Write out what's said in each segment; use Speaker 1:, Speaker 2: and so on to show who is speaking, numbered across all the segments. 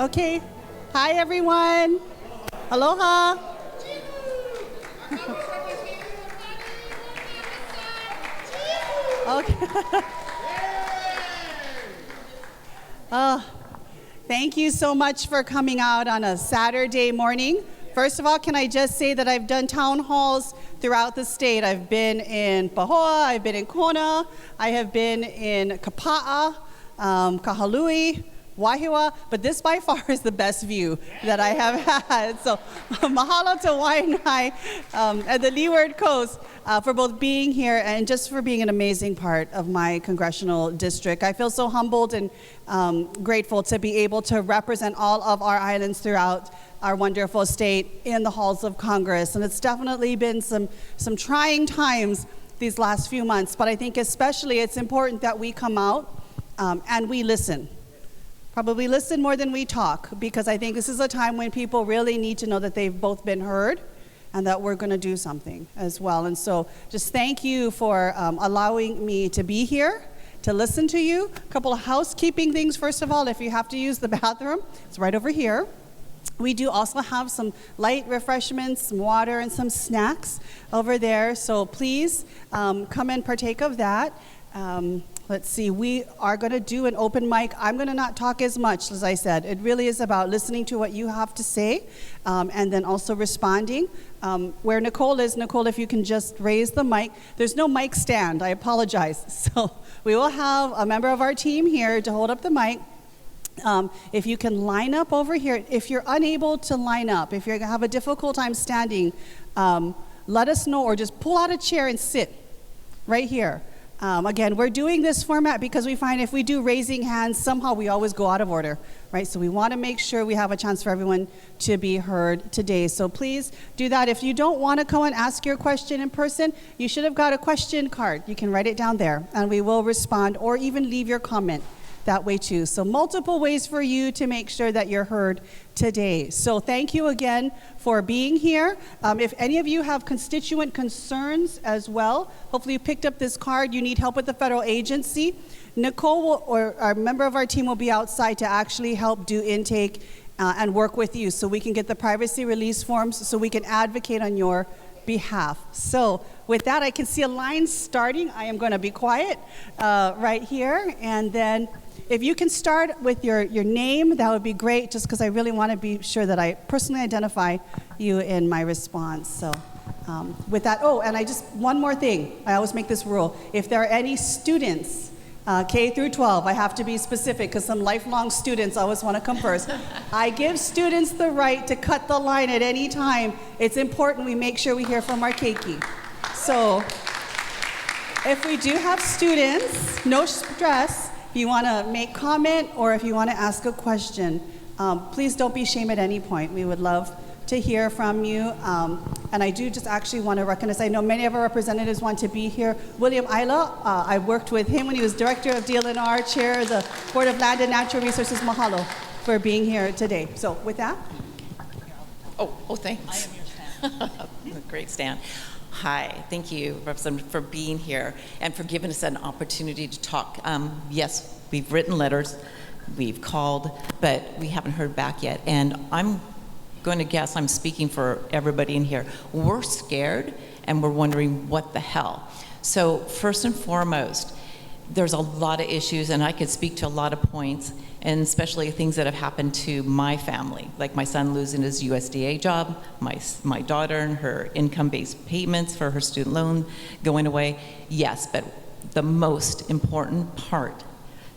Speaker 1: Okay. Hi, everyone. Aloha. Okay. Thank you so much for coming out on a Saturday morning. First of all, can I just say that I've done town halls throughout the state. I've been in Pahoa, I've been in Kona, I have been in Kapa'a, Kahalui, Wahiawa, but this by far is the best view that I have had. So mahalo to Waiʻanae and the Leeward Coast for both being here and just for being an amazing part of my congressional district. I feel so humbled and grateful to be able to represent all of our islands throughout our wonderful state in the halls of Congress. And it's definitely been some trying times these last few months, but I think especially it's important that we come out and we listen. Probably listen more than we talk, because I think this is a time when people really need to know that they've both been heard and that we're going to do something as well. And so just thank you for allowing me to be here, to listen to you. A couple of housekeeping things. First of all, if you have to use the bathroom, it's right over here. We do also have some light refreshments, some water, and some snacks over there. So please come and partake of that. Let's see, we are going to do an open mic. I'm going to not talk as much, as I said. It really is about listening to what you have to say and then also responding. Where Nicole is, Nicole, if you can just raise the mic. There's no mic stand, I apologize. So we will have a member of our team here to hold up the mic. If you can line up over here, if you're unable to line up, if you have a difficult time standing, let us know, or just pull out a chair and sit right here. Again, we're doing this format because we find if we do raising hands, somehow we always go out of order, right? So we want to make sure we have a chance for everyone to be heard today. So please do that. If you don't want to come and ask your question in person, you should have got a question card. You can write it down there, and we will respond, or even leave your comment that way too. So multiple ways for you to make sure that you're heard today. So thank you again for being here. If any of you have constituent concerns as well, hopefully you picked up this card, you need help with the federal agency, Nicole will, or a member of our team will be outside to actually help do intake and work with you so we can get the privacy release forms so we can advocate on your behalf. So with that, I can see a line starting. I am going to be quiet right here, and then if you can start with your name, that would be great, just because I really want to be sure that I personally identify you in my response. So with that, oh, and one more thing. I always make this rule. If there are any students, K through 12, I have to be specific because some lifelong students always want to come first. I give students the right to cut the line at any time. It's important we make sure we hear from our keiki. So if we do have students, no stress. If you want to make comment or if you want to ask a question, please don't be ashamed at any point. We would love to hear from you. And I do just actually want to recognize, I know many of our representatives want to be here. William Isla, I worked with him when he was director of DLNR, chair of the Board of Land and Natural Resources. Mahalo for being here today. So with that.
Speaker 2: Oh, thanks. I am your stand. Great stand. Hi, thank you, Representative, for being here and for giving us an opportunity to talk. Yes, we've written letters, we've called, but we haven't heard back yet. And I'm going to guess I'm speaking for everybody in here. We're scared and we're wondering what the hell. So first and foremost, there's a lot of issues, and I could speak to a lot of points, and especially things that have happened to my family, like my son losing his USDA job, my daughter and her income-based payments for her student loan going away. Yes, but the most important part,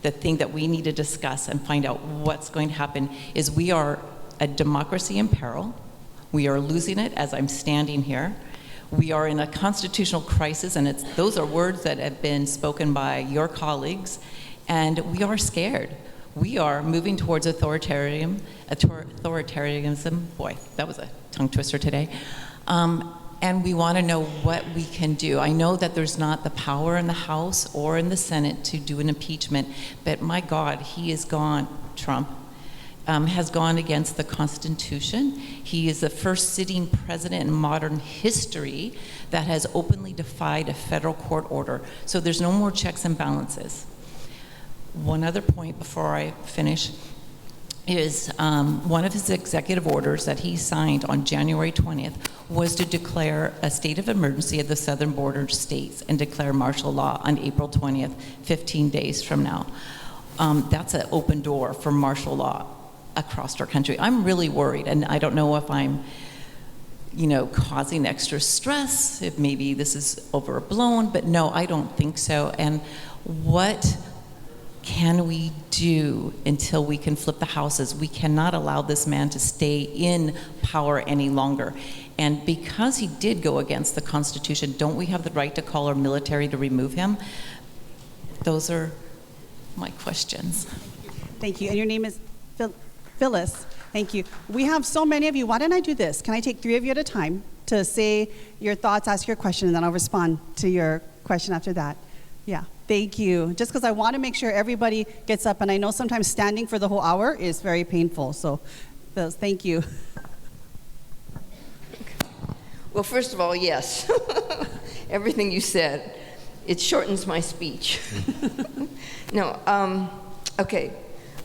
Speaker 2: the thing that we need to discuss and find out what's going to happen, is we are a democracy in peril. We are losing it as I'm standing here. We are in a constitutional crisis, and those are words that have been spoken by your colleagues, and we are scared. We are moving towards authoritarianism. Boy, that was a tongue twister today. And we want to know what we can do. I know that there's not the power in the House or in the Senate to do an impeachment, but my God, he is gone, Trump. Has gone against the Constitution. He is the first sitting president in modern history that has openly defied a federal court order. So there's no more checks and balances. One other point before I finish. is one of his executive orders that he signed on January 20th was to declare a state of emergency of the southern border states and declare martial law on April 20th, 15 days from now. That's an open door for martial law across our country. I'm really worried, and I don't know if I'm, causing extra stress, if maybe this is overblown, but no, I don't think so. And what can we do until we can flip the houses? We cannot allow this man to stay in power any longer. And because he did go against the Constitution, don't we have the right to call our military to remove him? Those are my questions.
Speaker 1: Thank you. And your name is Phyllis. Thank you. We have so many of you. Why don't I do this? Can I take 3 of you at a time to say your thoughts, ask your question, and then I'll respond to your question after that? Yeah. Thank you. Just because I want to make sure everybody gets up, and I know sometimes standing for the whole hour is very painful. So, thank you.
Speaker 3: Well, first of all, yes. Everything you said, it shortens my speech. No, okay.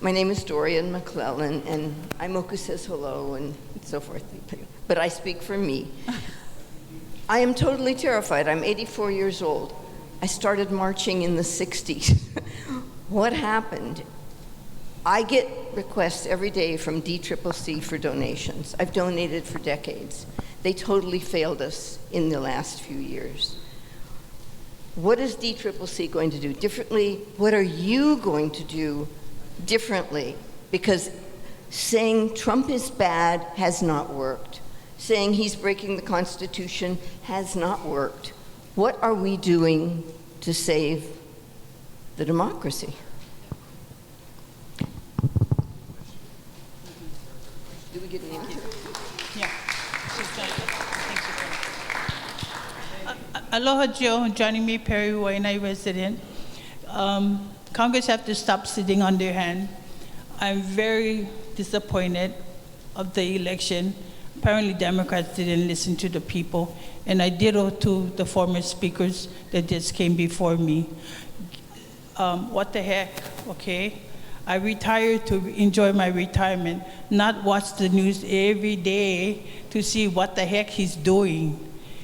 Speaker 3: My name is Dorian McClellan, and Imoku says hello and so forth. But I speak for me. I am totally terrified. I'm 84 years old. I started marching in the 60s. What happened? I get requests every day from DCCC for donations. I've donated for decades. They totally failed us in the last few years. What is DCCC going to do differently? What are you going to do differently? Because saying Trump is bad has not worked. Saying he's breaking the Constitution has not worked. What are we doing to save the democracy? Do we get an answer?
Speaker 4: Yeah. Aloha Joe, Johnny May Perry, Waiʻanae resident. Congress have to stop sitting on their hand. I'm very disappointed of the election. Apparently Democrats didn't listen to the people, and I ditto to the former speakers that just came before me. What the heck, okay? I retired to enjoy my retirement, not watch the news every day to see what the heck he's doing.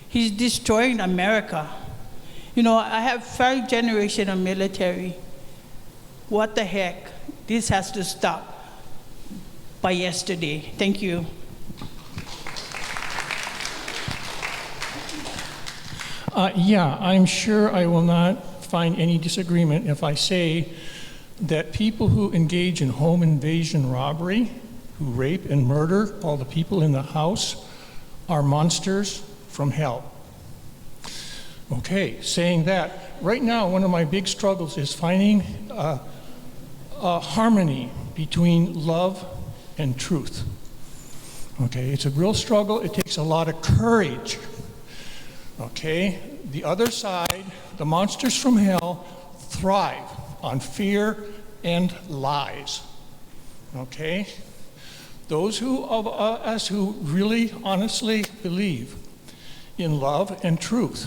Speaker 4: He's destroying America. I have 5 generations of military. What the heck? This has to stop by yesterday. Thank you.
Speaker 5: Yeah, I'm sure I will not find any disagreement if I say that people who engage in home invasion robbery, who rape and murder all the people in the house, are monsters from hell. Okay, saying that, right now one of my big struggles is finding a harmony between love and truth. Okay, it's a real struggle. It takes a lot of courage. Okay, the other side, the monsters from hell, thrive on fear and lies. Okay, those of us who really honestly believe in love and truth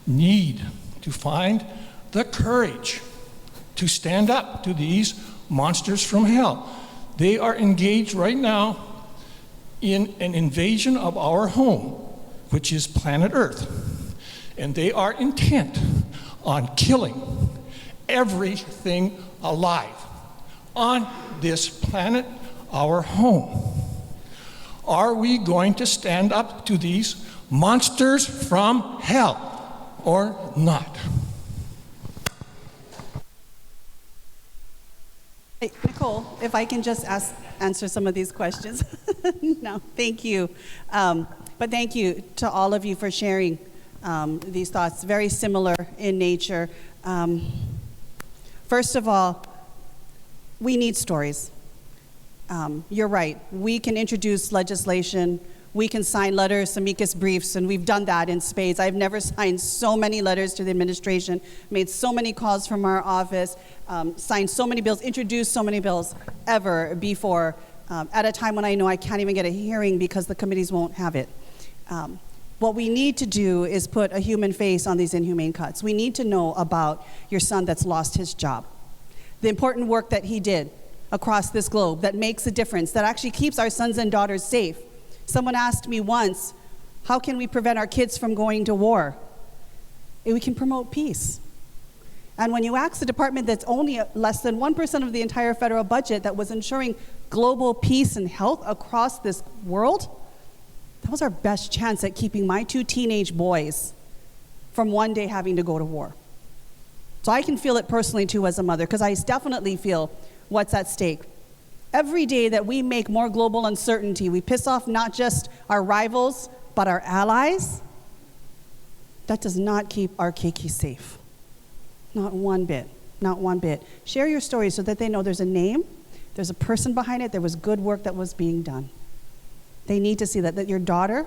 Speaker 5: need to find the courage to stand up to these monsters from hell. They are engaged right now in an invasion of our home, which is planet Earth. And they are intent on killing everything alive on this planet, our home. Are we going to stand up to these monsters from hell or not?
Speaker 1: Hey, Nicole, if I can just answer some of these questions. No, thank you. But thank you to all of you for sharing these thoughts, very similar in nature. First of all, we need stories. You're right. We can introduce legislation. We can sign letters, amicus briefs, and we've done that in spades. I've never signed so many letters to the administration, made so many calls from our office, signed so many bills, introduced so many bills ever before, at a time when I know I can't even get a hearing because the committees won't have it. What we need to do is put a human face on these inhumane cuts. We need to know about your son that's lost his job, the important work that he did across this globe that makes a difference, that actually keeps our sons and daughters safe. Someone asked me once, how can we prevent our kids from going to war? And we can promote peace. And when you ask the department that's only less than 1% of the entire federal budget that was ensuring global peace and health across this world, that was our best chance at keeping my 2 teenage boys from one day having to go to war. So I can feel it personally too as a mother, because I definitely feel what's at stake. Every day that we make more global uncertainty, we piss off not just our rivals, but our allies, that does not keep our keiki safe. Not one bit, not one bit. Share your story so that they know there's a name, there's a person behind it, there was good work that was being done. They need to see that your daughter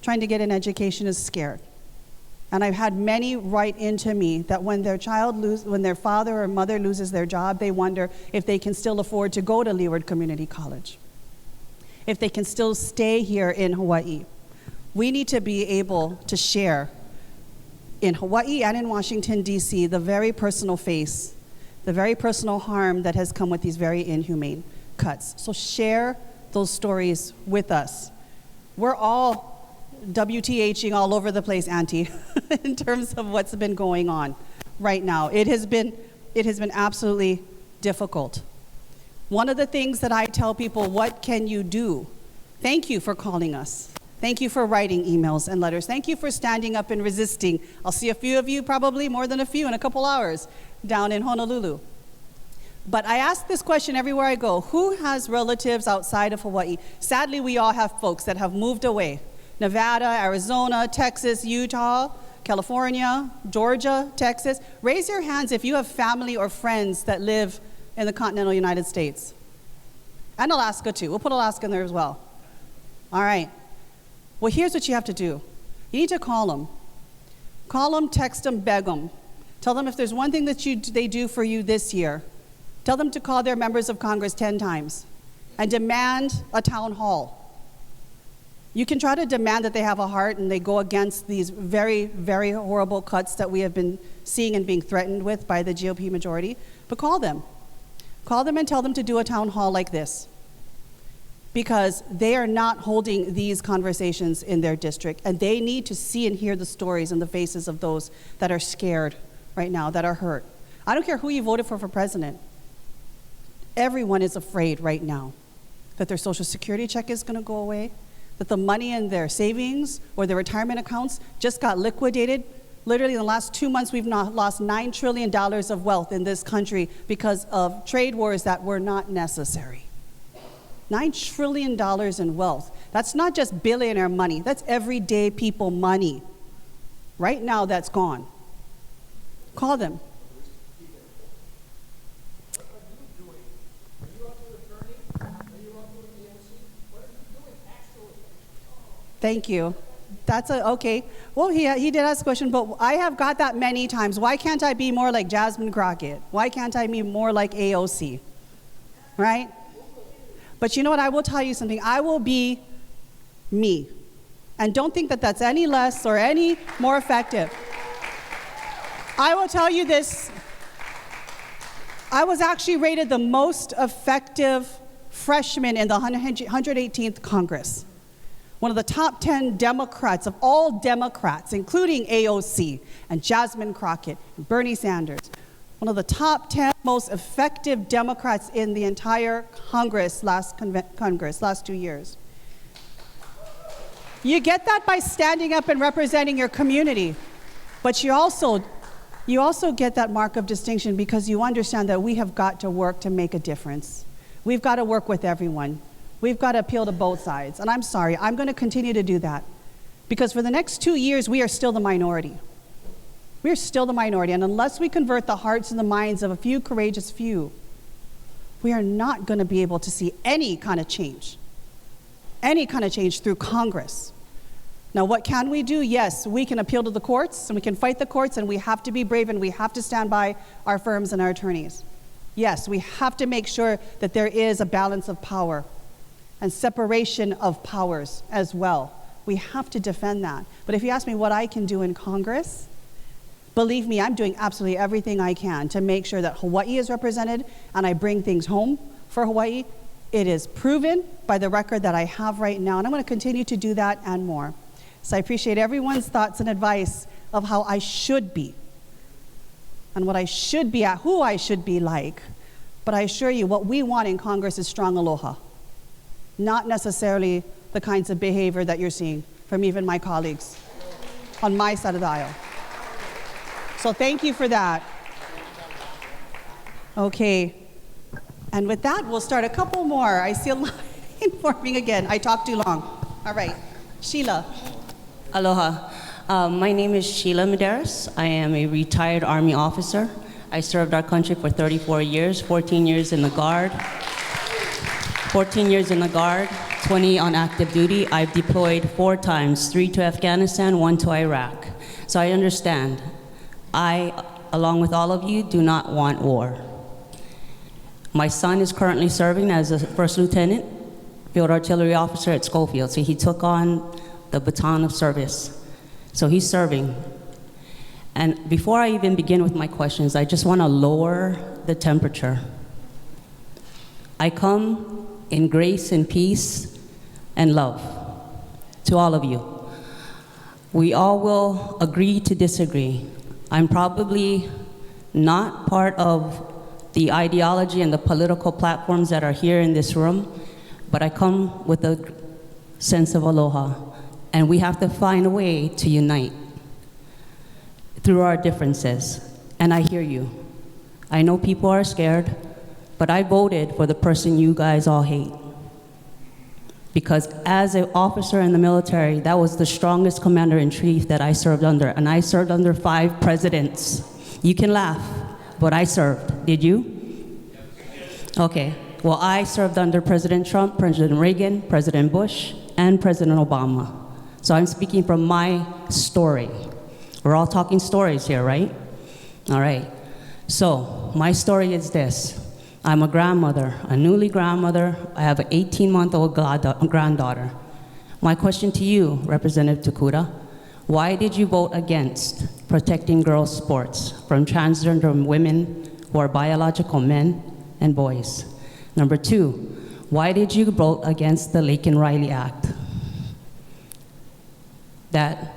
Speaker 1: trying to get an education is scared. And I've had many write into me that when their when their father or mother loses their job, they wonder if they can still afford to go to Leeward Community College, if they can still stay here in Hawaii. We need to be able to share in Hawaii and in Washington, D.C., the very personal face, the very personal harm that has come with these very inhumane cuts. So share those stories with us. We're all WTHing all over the place, Auntie, in terms of what's been going on right now. It has been absolutely difficult. One of the things that I tell people, what can you do? Thank you for calling us. Thank you for writing emails and letters. Thank you for standing up and resisting. I'll see a few of you, probably more than a few, in a couple hours down in Honolulu. But I ask this question everywhere I go. Who has relatives outside of Hawaii? Sadly, we all have folks that have moved away. Nevada, Arizona, Texas, Utah, California, Georgia, Texas. Raise your hands if you have family or friends that live in the continental United States. And Alaska, too. We'll put Alaska in there as well. All right. Well, here's what you have to do. You need to call them. Call them, text them, beg them. Tell them if there's one thing that they do for you this year, tell them to call their members of Congress 10 times and demand a town hall. You can try to demand that they have a heart and they go against these very, very horrible cuts that we have been seeing and being threatened with by the GOP majority, but call them. Call them and tell them to do a town hall like this, because they are not holding these conversations in their district, and they need to see and hear the stories and the faces of those that are scared right now, that are hurt. I don't care who you voted for president. Everyone is afraid right now that their Social Security check is going to go away, that the money in their savings or their retirement accounts just got liquidated. Literally in the last 2 months, we've lost $9 trillion of wealth in this country because of trade wars that were not necessary. $9 trillion in wealth. That's not just billionaire money. That's everyday people money. Right now, that's gone. Call them. Thank you. That's okay. Well, he did ask a question, but I have got that many times. Why can't I be more like Jasmine Crockett? Why can't I be more like AOC? Right? But you know what? I will tell you something. I will be me. And don't think that that's any less or any more effective. I will tell you this. I was actually rated the most effective freshman in the 118th Congress. One of the top 10 Democrats of all Democrats, including AOC and Jasmine Crockett and Bernie Sanders. One of the top 10 most effective Democrats in the entire Congress last 2 years. You get that by standing up and representing your community, but you also get that mark of distinction because you understand that we have got to work to make a difference. We've got to work with everyone. We've got to appeal to both sides. And I'm sorry, I'm going to continue to do that because for the next 2 years, we are still the minority. We're still the minority, and unless we convert the hearts and the minds of a few courageous few, we are not going to be able to see any kind of change through Congress. Now, what can we do? Yes, we can appeal to the courts, and we can fight the courts, and we have to be brave, and we have to stand by our firms and our attorneys. Yes, we have to make sure that there is a balance of power and separation of powers as well. We have to defend that. But if you ask me what I can do in Congress, believe me, I'm doing absolutely everything I can to make sure that Hawaii is represented and I bring things home for Hawaii. It is proven by the record that I have right now, and I'm going to continue to do that and more. So I appreciate everyone's thoughts and advice of how I should be and what I should be at, who I should be like. But I assure you, what we want in Congress is strong aloha, not necessarily the kinds of behavior that you're seeing from even my colleagues on my side of the aisle. So thank you for that. Okay, and with that, we'll start a couple more. I see a line forming again. I talked too long. All right, Sheila.
Speaker 6: Aloha. My name is Sheila Medeiros. I am a retired Army officer. I served our country for 34 years, 14 years in the Guard, 20 on active duty. I've deployed 4 times, 3 to Afghanistan, 1 to Iraq. So I understand. I, along with all of you, do not want war. My son is currently serving as a first lieutenant, field artillery officer at Schofield. So he took on the baton of service. So he's serving. And before I even begin with my questions, I just want to lower the temperature. I come in grace and peace and love to all of you. We all will agree to disagree. I'm probably not part of the ideology and the political platforms that are here in this room, but I come with a sense of aloha, and we have to find a way to unite through our differences. And I hear you. I know people are scared, but I voted for the person you guys all hate. Because as an officer in the military, that was the strongest commander-in-chief that I served under, and I served under 5 presidents. You can laugh, but I served. Did you? Okay. Well, I served under President Trump, President Reagan, President Bush, and President Obama. So I'm speaking from my story. We're all talking stories here, right? All right. So my story is this. I'm a grandmother, a newly grandmother. I have an 18-month-old granddaughter. My question to you, Representative Tokuda, why did you vote against protecting girls' sports from transgender women who are biological men and boys? Number 2, why did you vote against the Laken Riley Act that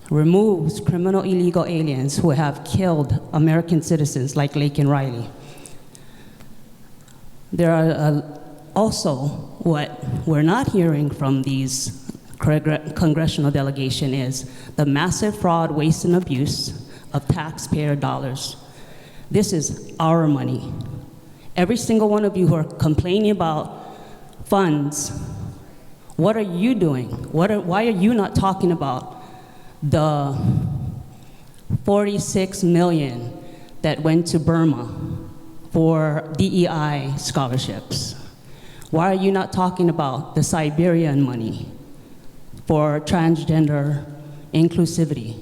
Speaker 6: removes criminal illegal aliens who have killed American citizens like Laken Riley? There are also what we're not hearing from these congressional delegation is the massive fraud, waste, and abuse of taxpayer dollars. This is our money. Every single one of you who are complaining about funds, what are you doing? Why are you not talking about the 46 million that went to Burma for DEI scholarships? Why are you not talking about the Siberian money for transgender inclusivity?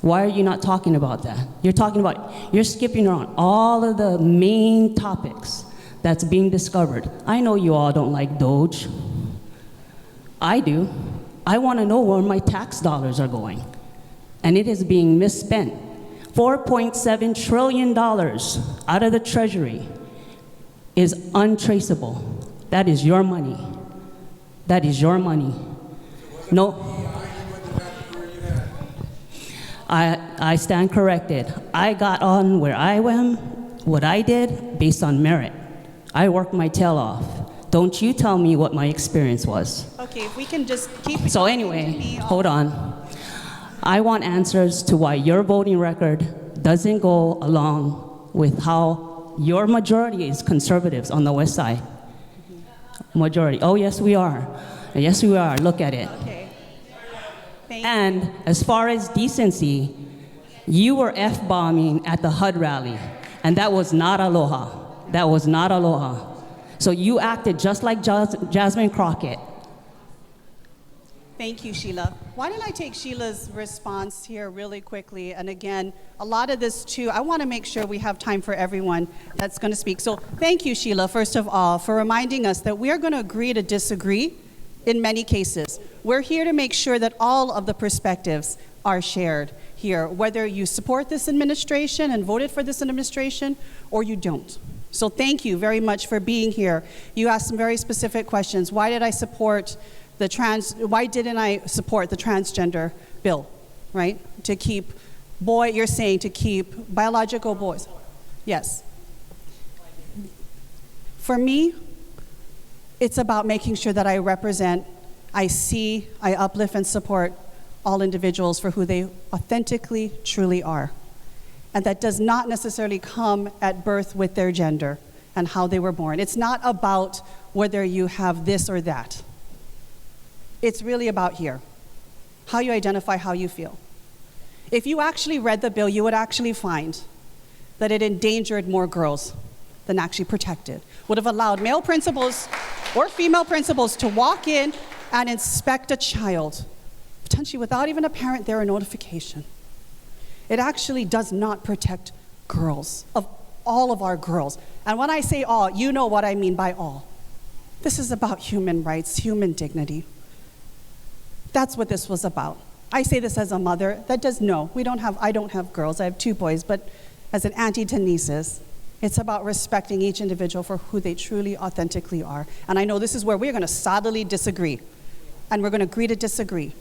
Speaker 6: Why are you not talking about that? You're skipping around all of the main topics that's being discovered. I know you all don't like Doge. I do. I want to know where my tax dollars are going. And it is being misspent. $4.7 trillion out of the Treasury is untraceable. That is your money. That is your money. No. I stand corrected. I got on where I am, what I did, based on merit. I worked my tail off. Don't you tell me what my experience was.
Speaker 1: Okay, if we can just keep it.
Speaker 6: So anyway, hold on. I want answers to why your voting record doesn't go along with how your majority is conservatives on the West Side. Majority. Oh, yes, we are. Yes, we are. Look at it.
Speaker 1: Okay.
Speaker 6: And as far as decency, you were F-bombing at the HUD rally, and that was not aloha. That was not aloha. So you acted just like Jasmine Crockett.
Speaker 1: Thank you, Sheila. Why don't I take Sheila's response here really quickly? And again, a lot of this too, I want to make sure we have time for everyone that's going to speak. So thank you, Sheila, first of all, for reminding us that we are going to agree to disagree in many cases. We're here to make sure that all of the perspectives are shared here, whether you support this administration and voted for this administration or you don't. So thank you very much for being here. You asked some very specific questions. Why didn't I support the transgender bill, right? To keep you're saying to keep biological boys. Yes. For me, it's about making sure that I represent, I see, I uplift and support all individuals for who they authentically, truly are. And that does not necessarily come at birth with their gender and how they were born. It's not about whether you have this or that. It's really about here, how you identify, how you feel. If you actually read the bill, you would actually find that it endangered more girls than actually protected. Would have allowed male principals or female principals to walk in and inspect a child, potentially without even a parent there or notification. It actually does not protect girls, of all of our girls. And when I say all, you know what I mean by all. This is about human rights, human dignity. That's what this was about. I say this as a mother that does know. I don't have girls, I have 2 boys, but as an auntie to nieces, it's about respecting each individual for who they truly, authentically are. And I know this is where we're gonna solidly disagree, and we're gonna agree to disagree.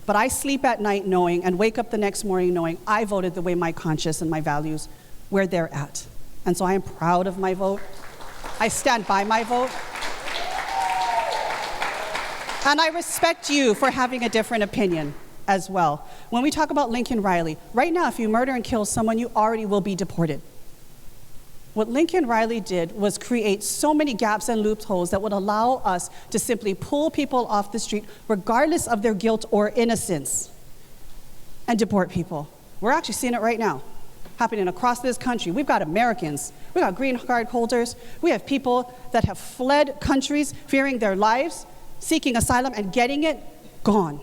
Speaker 1: But I sleep at night knowing, and wake up the next morning knowing, I voted the way my conscience and my values, where they're at. And so I am proud of my vote. I stand by my vote. And I respect you for having a different opinion as well. When we talk about Lincoln Riley, right now, if you murder and kill someone, you already will be deported. What Lincoln Riley did was create so many gaps and loopholes that would allow us to simply pull people off the street, regardless of their guilt or innocence, and deport people. We're actually seeing it right now, happening across this country. We've got Americans, we've got green card holders, we have people that have fled countries fearing their lives, seeking asylum and getting it, gone.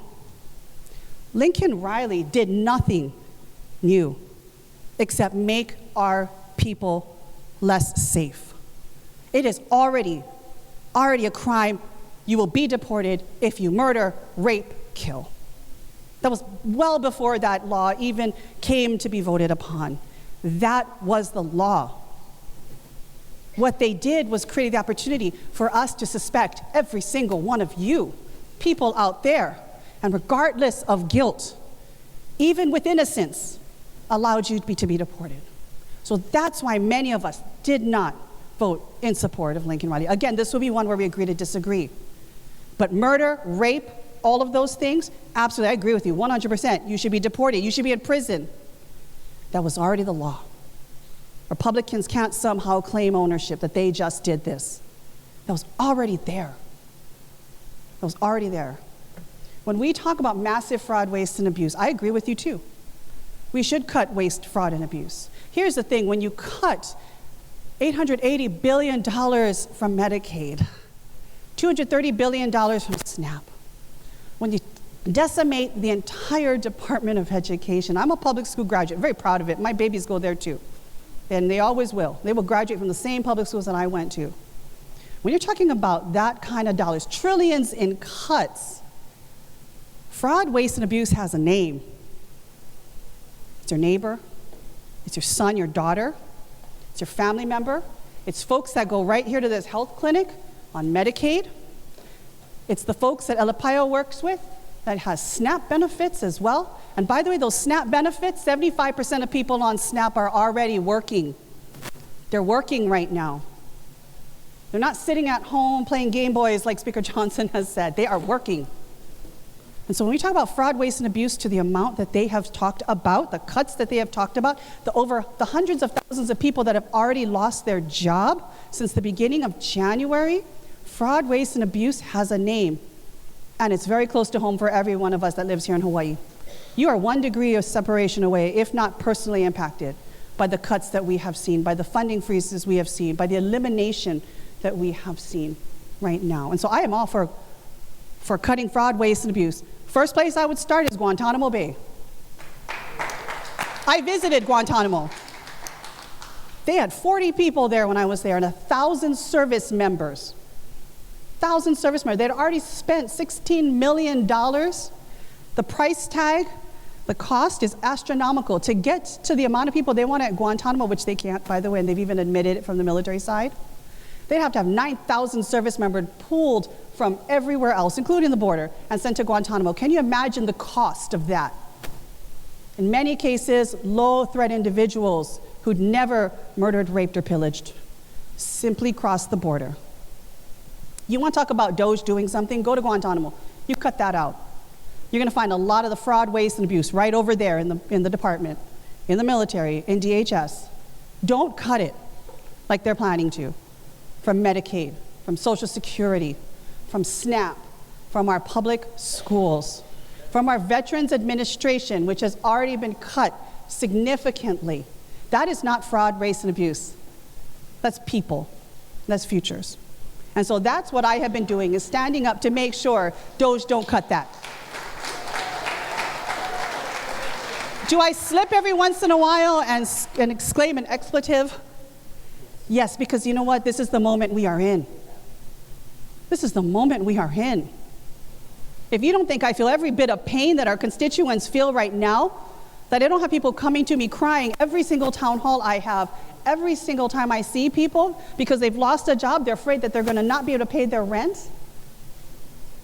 Speaker 1: Lincoln Riley did nothing new except make our people less safe. It is already a crime. You will be deported if you murder, rape, kill. That was well before that law even came to be voted upon. That was the law. What they did was create the opportunity for us to suspect every single one of you, people out there, and regardless of guilt, even with innocence, allowed you to be deported. So that's why many of us did not vote in support of Lincoln Riley. Again, this will be one where we agree to disagree. But murder, rape, all of those things, absolutely, I agree with you, 100%. You should be deported, you should be in prison. That was already the law. Republicans can't somehow claim ownership that they just did this. That was already there. That was already there. When we talk about massive fraud, waste, and abuse, I agree with you too. We should cut waste, fraud, and abuse. Here's the thing, when you cut $880 billion from Medicaid, $230 billion from SNAP, when you decimate the entire Department of Education, I'm a public school graduate, very proud of it. My babies go there too, and they always will. They will graduate from the same public schools that I went to. When you're talking about that kind of dollars, trillions in cuts, fraud, waste, and abuse has a name. It's your neighbor, it's your son, your daughter, it's your family member, it's folks that go right here to this health clinic on Medicaid, it's the folks that Elapayo works with that has SNAP benefits as well. And by the way, those SNAP benefits, 75% of people on SNAP are already working. They're working right now. They're not sitting at home playing Game Boys like Speaker Johnson has said. They are working. And so when we talk about fraud, waste, and abuse to the amount that they have talked about, the cuts that they have talked about, the hundreds of thousands of people that have already lost their job since the beginning of January, fraud, waste, and abuse has a name. And it's very close to home for every one of us that lives here in Hawaii. You are 1 degree of separation away, if not personally impacted, by the cuts that we have seen, by the funding freezes we have seen, by the elimination that we have seen right now. And so I am all for cutting fraud, waste, and abuse. First place I would start is Guantanamo Bay. I visited Guantanamo. They had 40 people there when I was there and 1,000 service members. 1,000 service members. They'd already spent $16 million. The price tag The cost is astronomical. To get to the amount of people they want at Guantanamo, which they can't, by the way, and they've even admitted it from the military side, they'd have to have 9,000 service members pulled from everywhere else, including the border, and sent to Guantanamo. Can you imagine the cost of that? In many cases, low-threat individuals who'd never murdered, raped, or pillaged simply crossed the border. You want to talk about DOJ doing something? Go to Guantanamo. You cut that out. You're going to find a lot of the fraud, waste, and abuse right over there in the department, in the military, in DHS. Don't cut it like they're planning to, from Medicaid, from Social Security, from SNAP, from our public schools, from our Veterans Administration, which has already been cut significantly. That is not fraud, race, and abuse. That's people. That's futures. And so that's what I have been doing, is standing up to make sure DOJ don't cut that. Do I slip every once in a while and exclaim an expletive? Yes, because you know what? This is the moment we are in. This is the moment we are in. If you don't think I feel every bit of pain that our constituents feel right now, that I don't have people coming to me crying every single town hall I have, every single time I see people because they've lost a job, they're afraid that they're going to not be able to pay their rent.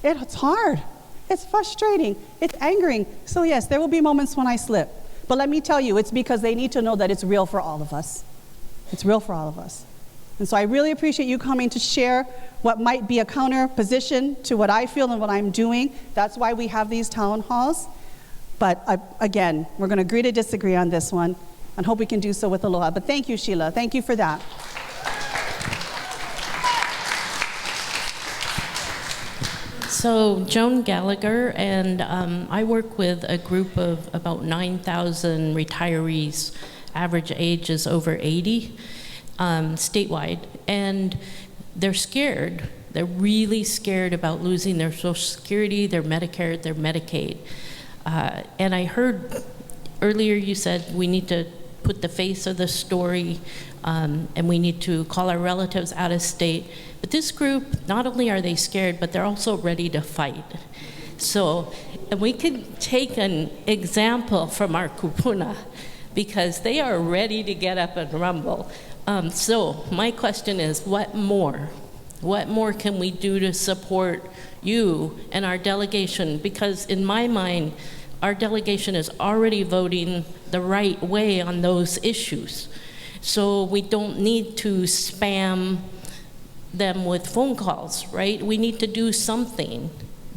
Speaker 1: It's hard. It's frustrating. It's angering. So yes, there will be moments when I slip. But let me tell you, it's because they need to know that it's real for all of us. It's real for all of us. And so I really appreciate you coming to share what might be a counter position to what I feel and what I'm doing. That's why we have these town halls. But again, we're going to agree to disagree on this one and hope we can do so with aloha. But thank you, Sheila. Thank you for that.
Speaker 7: So Joan Gallagher, and I work with a group of about 9,000 retirees. Average age is over 80, statewide, and they're scared. They're really scared about losing their Social Security, their Medicare, their Medicaid. And I heard earlier you said we need to put the face of the story, and we need to call our relatives out of state. But this group, not only are they scared, but they're also ready to fight. So, and we can take an example from our kupuna, because they are ready to get up and rumble. So my question is, what more? What more can we do to support you and our delegation? Because in my mind, our delegation is already voting the right way on those issues. So we don't need to spam them with phone calls, right? We need to do something,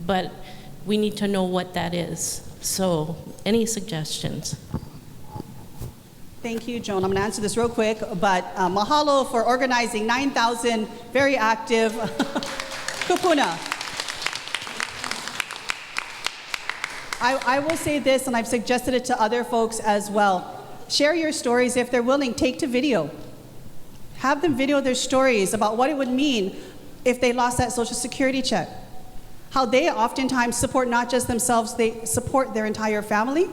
Speaker 7: but we need to know what that is. So any suggestions?
Speaker 1: Thank you, Joan. I'm going to answer this real quick, but mahalo for organizing 9,000 very active kupuna. I will say this, and I've suggested it to other folks as well. Share your stories if they're willing. Take to video. Have them video their stories about what it would mean if they lost that Social Security check. How they oftentimes support not just themselves, they support their entire family.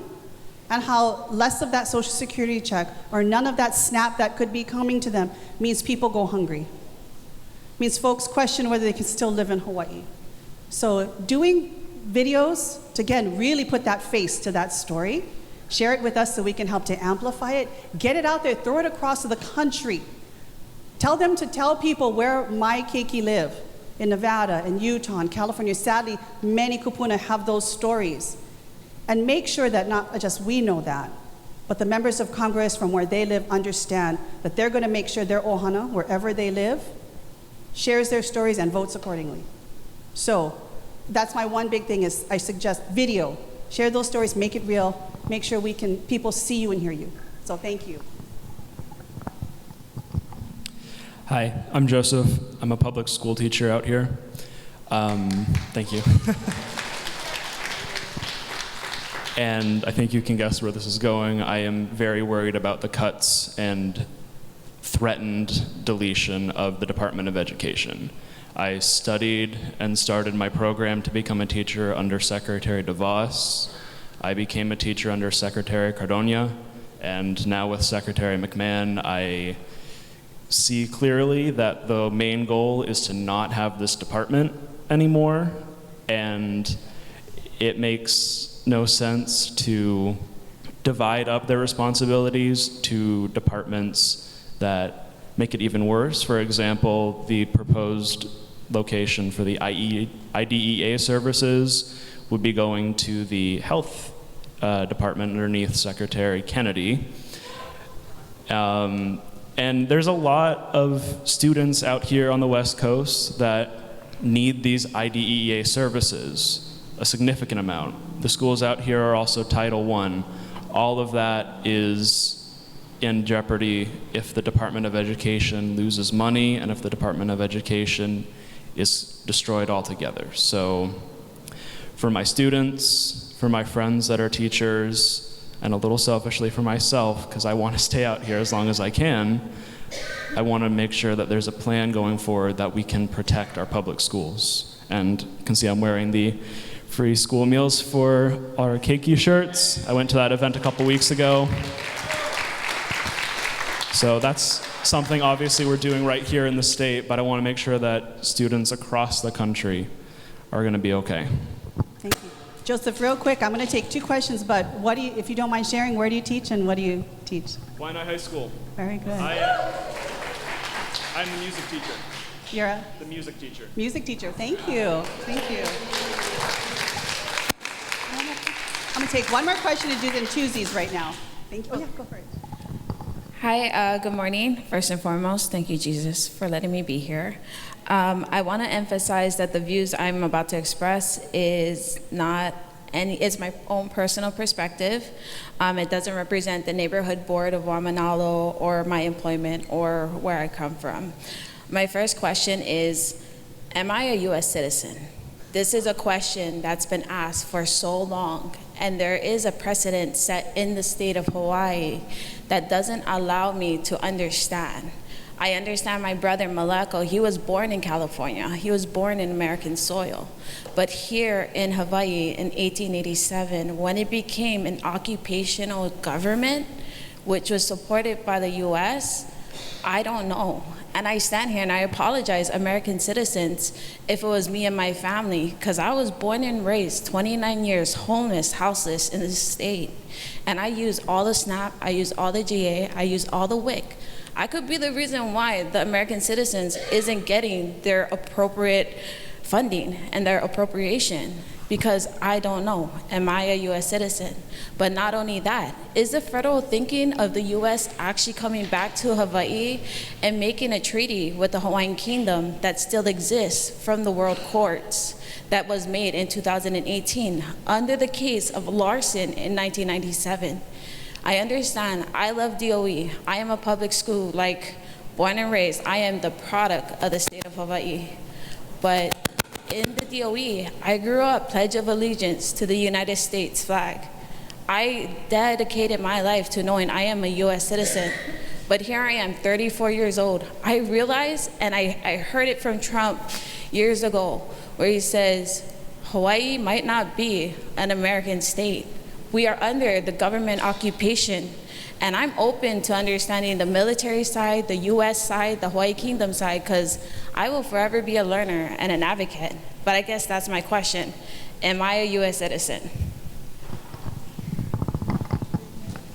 Speaker 1: And how less of that Social Security check or none of that SNAP that could be coming to them means people go hungry. Means folks question whether they can still live in Hawaii. So doing videos to, again, really put that face to that story, share it with us so we can help to amplify it, get it out there, throw it across the country. Tell them to tell people where my keiki live, in Nevada, in Utah, in California. Sadly, many kupuna have those stories. And make sure that not just we know that, but the members of Congress from where they live understand that they're going to make sure their ohana, wherever they live, shares their stories and votes accordingly. So that's my one big thing is I suggest video. Share those stories, make it real, make sure people see you and hear you. So thank you.
Speaker 8: Hi, I'm Joseph. I'm a public school teacher out here. Thank you. And I think you can guess where this is going. I am very worried about the cuts and threatened deletion of the Department of Education. I studied and started my program to become a teacher under Secretary DeVos. I became a teacher under Secretary Cardona, and now with Secretary McMahon, I see clearly that the main goal is to not have this department anymore, and it makes no sense to divide up their responsibilities to departments that make it even worse. For example, the proposed location for the IDEA services would be going to the health department underneath Secretary Kennedy. And there's a lot of students out here on the West Coast that need these IDEA services, a significant amount. The schools out here are also Title I. All of that is in jeopardy if the Department of Education loses money and if the Department of Education is destroyed altogether. So for my students, for my friends that are teachers, and a little selfishly for myself, because I want to stay out here as long as I can, I want to make sure that there's a plan going forward that we can protect our public schools. And you can see I'm wearing the free school meals for our Keiki shirts. I went to that event a couple weeks ago. So that's something obviously we're doing right here in the state, but I want to make sure that students across the country are going to be okay.
Speaker 1: Thank you. Joseph, real quick, I'm going to take two questions, but what do you, if you don't mind sharing, where do you teach and what do you teach?
Speaker 8: Waiʻanae High School.
Speaker 1: Very good.
Speaker 8: I'm the music teacher.
Speaker 1: You're
Speaker 8: The music teacher.
Speaker 1: music teacher. Thank you. Thank you. I'm going to take one more question and do them twosies right now. Thank you. Oh, yeah, go for it.
Speaker 9: Hi, good morning. First and foremost, thank you, Jesus, for letting me be here. I want to emphasize that the views I'm about to express is not it's my own personal perspective. It doesn't represent the neighborhood board of Waiʻanae or my employment or where I come from. My first question is, am I a U.S. citizen? This is a question that's been asked for so long, and there is a precedent set in the state of Hawaii that doesn't allow me to understand. I understand my brother Maleko, he was born in California. He was born in American soil. But here in Hawaii in 1887, when it became an occupational government, which was supported by the US, I don't know. And I stand here and I apologize, American citizens, if it was me and my family, because I was born and raised 29 years homeless, houseless in this state. And I use all the SNAP, I use all the GA, I use all the WIC. I could be the reason why the American citizens isn't getting their appropriate funding and their appropriation, because I don't know, am I a US citizen? But not only that, is the federal thinking of the US actually coming back to Hawaii and making a treaty with the Hawaiian Kingdom that still exists from the world courts that was made in 2018 under the case of Larson in 1997? I understand, I love DOE. I am a public school, like born and raised. I am the product of the state of Hawaii. But in the DOE, I grew up Pledge of Allegiance to the United States flag. I dedicated my life to knowing I am a US citizen. But here I am, 34 years old. I realized, and I heard it from Trump years ago, where he says, Hawaii might not be an American state. We are under the government occupation, and I'm open to understanding the military side, the US side, the Hawaii Kingdom side, because I will forever be a learner and an advocate. But I guess that's my question. Am I a US citizen?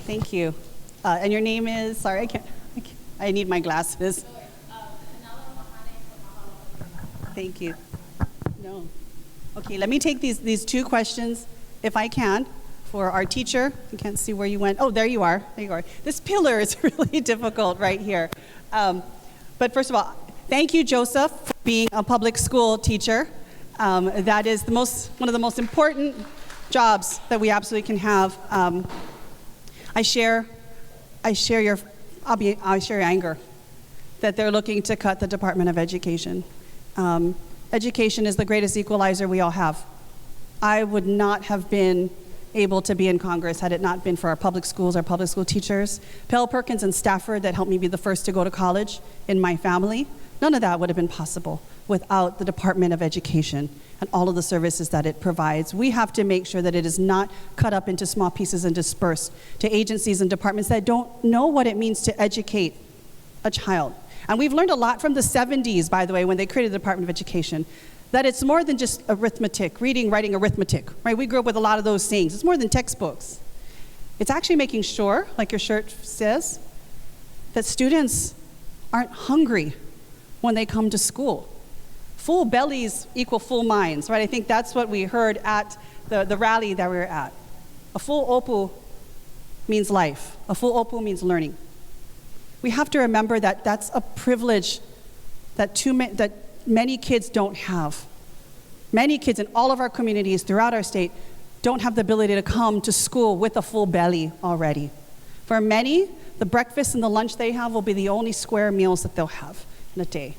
Speaker 1: Thank you. And your name is, sorry, I need my glasses. Thank you. No. Okay, let me take these two questions, if I can. For our teacher, I can't see where you went. Oh, there you are. There you are. This pillar is really difficult right here. But first of all, thank you, Joseph, for being a public school teacher. That is one of the most important jobs that we absolutely can have. I share your anger that they're looking to cut the Department of Education. Education is the greatest equalizer we all have. I would not have been able to be in Congress had it not been for our public schools, our public school teachers, Pell Perkins and Stafford that helped me be the first to go to college in my family. None of that would have been possible without the Department of Education and all of the services that it provides. We have to make sure that it is not cut up into small pieces and dispersed to agencies and departments that don't know what it means to educate a child. And we've learned a lot from the 70s, by the way, when they created the Department of Education. that it's more than just arithmetic, reading, writing, arithmetic, right? We grew up with a lot of those things. It's more than textbooks. It's actually making sure, like your shirt says, that students aren't hungry when they come to school. Full bellies equal full minds, right? I think that's what we heard at the rally that we were at. A full opu means life. A full opu means learning. We have to remember that that's a privilege that many kids don't have. Many kids in all of our communities throughout our state don't have the ability to come to school with a full belly already. For many, the breakfast and the lunch they have will be the only square meals that they'll have in a day.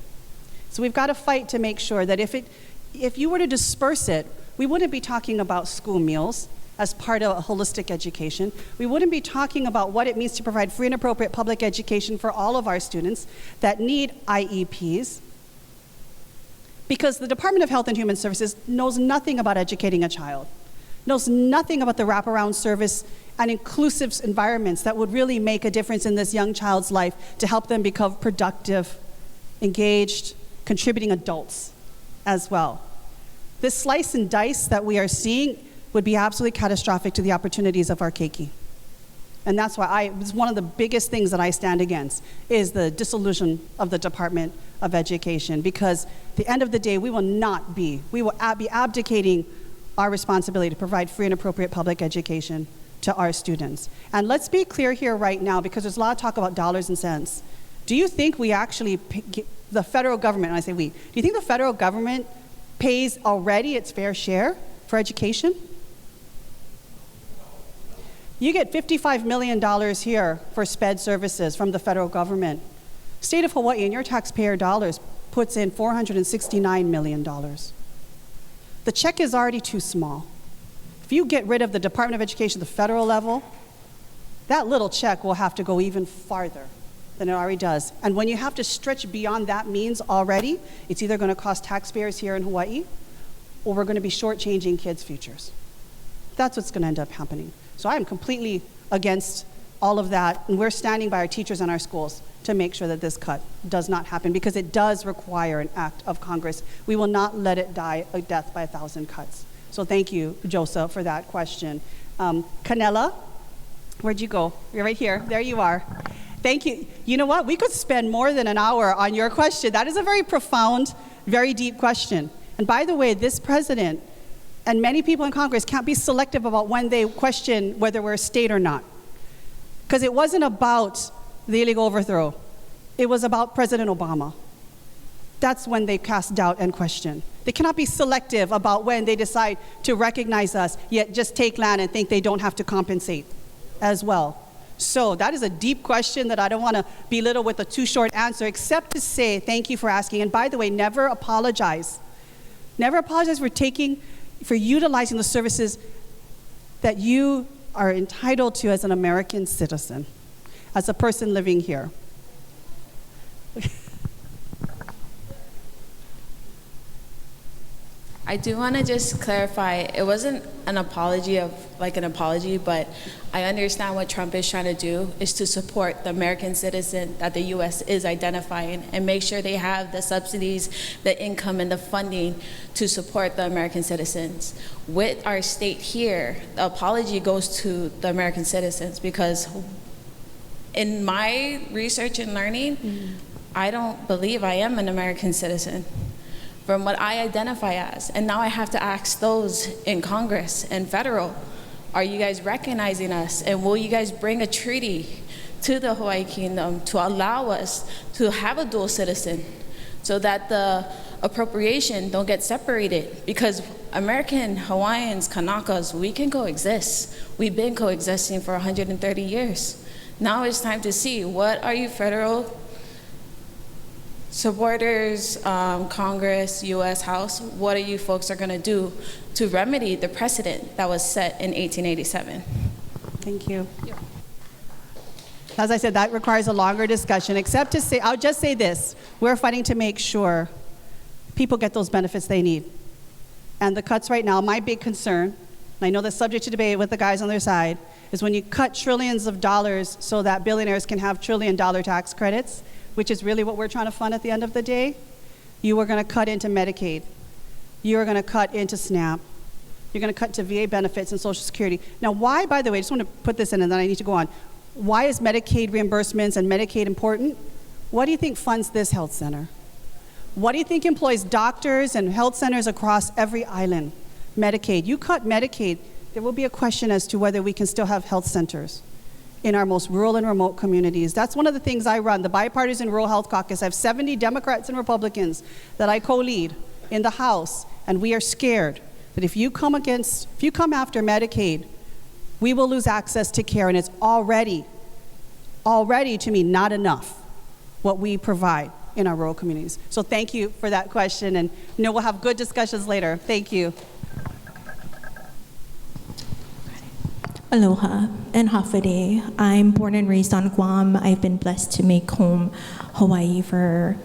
Speaker 1: So we've got to fight to make sure that if you were to disperse it, we wouldn't be talking about school meals as part of a holistic education. We wouldn't be talking about what it means to provide free and appropriate public education for all of our students that need IEPs, because the Department of Health and Human Services knows nothing about educating a child, knows nothing about the wraparound service and inclusive environments that would really make a difference in this young child's life to help them become productive, engaged, contributing adults as well. This slice and dice that we are seeing would be absolutely catastrophic to the opportunities of our keiki. And that's why it's one of the biggest things that I stand against is the dissolution of the Department of Education, because at the end of the day, we will be abdicating our responsibility to provide free and appropriate public education to our students. And let's be clear here right now, because there's a lot of talk about dollars and cents. Do you think we actually, the federal government, and I say we, do you think the federal government pays already its fair share for education? You get $55 million here for SPED services from the federal government. State of Hawaii, in your taxpayer dollars, puts in $469 million. The check is already too small. If you get rid of the Department of Education at the federal level, that little check will have to go even farther than it already does. And when you have to stretch beyond that means already, it's either going to cost taxpayers here in Hawaii, or we're going to be shortchanging kids' futures. That's what's going to end up happening. So I am completely against all of that, and we're standing by our teachers and our schools to make sure that this cut does not happen, because it does require an act of Congress. We will not let it die a death by 1,000 cuts. So thank you, Joseph, for that question. Canela, where'd you go? You're right here. There you are. Thank you. You know what? We could spend more than an hour on your question. That is a very profound, very deep question. And by the way, this president and many people in Congress can't be selective about when they question whether we're a state or not. Because it wasn't about the illegal overthrow. It was about President Obama. That's when they cast doubt and question. They cannot be selective about when they decide to recognize us, yet just take land and think they don't have to compensate as well. So that is a deep question that I don't want to belittle with a too short answer, except to say thank you for asking. And by the way, never apologize. Never apologize for utilizing the services that you are entitled to as an American citizen, as a person living here.
Speaker 9: I do want to just clarify, it wasn't an apology, but I understand what Trump is trying to do is to support the American citizen that the U.S. is identifying and make sure they have the subsidies, the income, and the funding to support the American citizens. With our state here, the apology goes to the American citizens, because in my research and learning, I don't believe I am an American citizen from what I identify as. And now I have to ask those in Congress and federal, are you guys recognizing us? And will you guys bring a treaty to the Hawaii Kingdom to allow us to have a dual citizen so that the appropriation don't get separated? Because American, Hawaiians, Kanakas, we can coexist. We've been coexisting for 130 years. Now it's time to see, what are you federal supporters, Congress, U.S. House, what are you folks are going to do to remedy the precedent that was set in 1887?
Speaker 1: Thank you. As I said, that requires a longer discussion, except to say, I'll just say this. We're fighting to make sure people get those benefits they need. And the cuts right now, my big concern, and I know that's subject to debate with the guys on their side, is when you cut trillions of dollars so that billionaires can have trillion-dollar tax credits, which is really what we're trying to fund at the end of the day, you are going to cut into Medicaid. you're going to cut into SNAP. You're going to cut to VA benefits and Social Security. Now, why, by the way, I just want to put this in and then I need to go on. Why is Medicaid reimbursements and Medicaid important? What do you think funds this health center? What do you think employs doctors and health centers across every island? Medicaid. You cut Medicaid, there will be a question as to whether we can still have health centers in our most rural and remote communities. That's one of the things I run, the Bipartisan Rural Health Caucus. I have 70 Democrats and Republicans that I co-lead in the House, and we are scared that if you come after Medicaid, we will lose access to care, and it's already to me not enough what we provide in our rural communities. So thank you for that question, and we'll have good discussions later. Thank you.
Speaker 10: Aloha and Hafide. I'm born and raised on Guam. I've been blessed to make home Hawaii for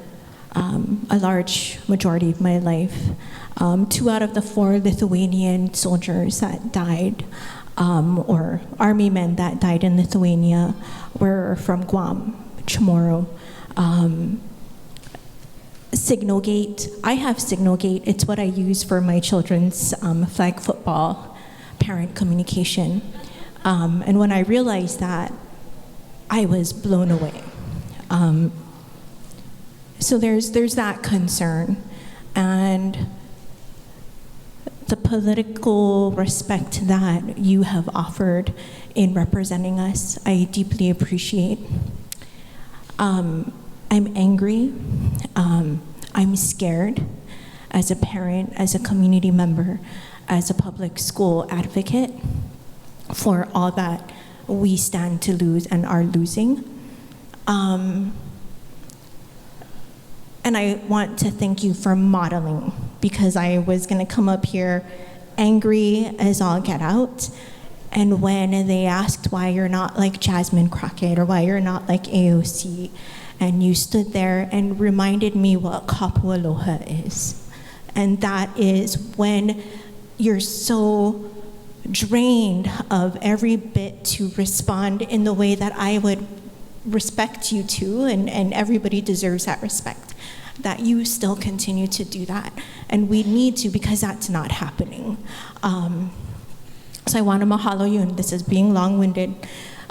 Speaker 10: a large majority of my life. 2 out of the 4 Lithuanian soldiers that died, or army men that died in Lithuania, were from Guam, Chamorro. Signal Gate. I have Signal Gate. It's what I use for my children's flag football parent communication. And when I realized that, I was blown away. So there's that concern. And the political respect that you have offered in representing us, I deeply appreciate. I'm angry. I'm scared as a parent, as a community member, as a public school advocate for all that we stand to lose and are losing. And I want to thank you for modeling, because I was gonna come up here angry as all get out. And when they asked why you're not like Jasmine Crockett or why you're not like AOC, and you stood there and reminded me what kapualoha is. And that is when you're so drained of every bit to respond in the way that I would respect you to, and everybody deserves that respect, that you still continue to do that. And we need to, because that's not happening. So I want to mahalo you, and this is being long-winded.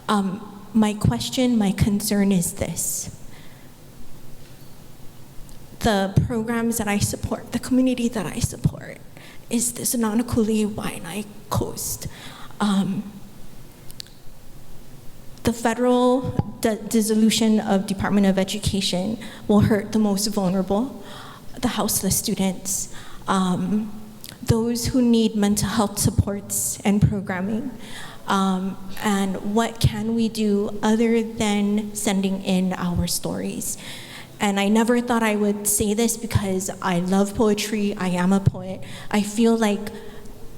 Speaker 10: My question, my concern is this. The programs that I support, the community that I support, is this Nanakuli Waiʻanae Coast. The federal dissolution of Department of Education will hurt the most vulnerable, the houseless students, those who need mental health supports and programming. And what can we do other than sending in our stories? And I never thought I would say this because I love poetry, I am a poet. I feel like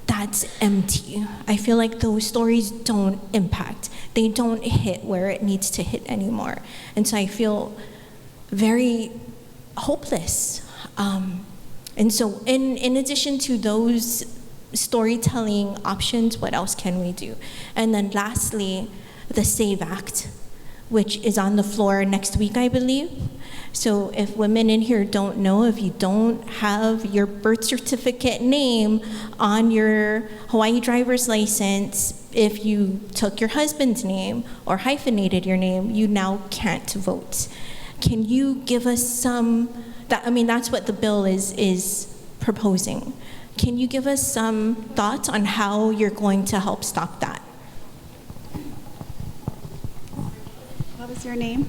Speaker 10: that's empty. I feel like those stories don't impact. They don't hit where it needs to hit anymore. And so I feel very hopeless. And so in addition to those storytelling options, what else can we do? And then lastly, the SAVE Act, which is on the floor next week, I believe. So if women in here don't know, if you don't have your birth certificate name on your Hawaii driver's license, if you took your husband's name or hyphenated your name, you now can't vote. Can you give us some, that's what the bill is proposing. Can you give us some thoughts on how you're going to help stop that?
Speaker 1: What was your name?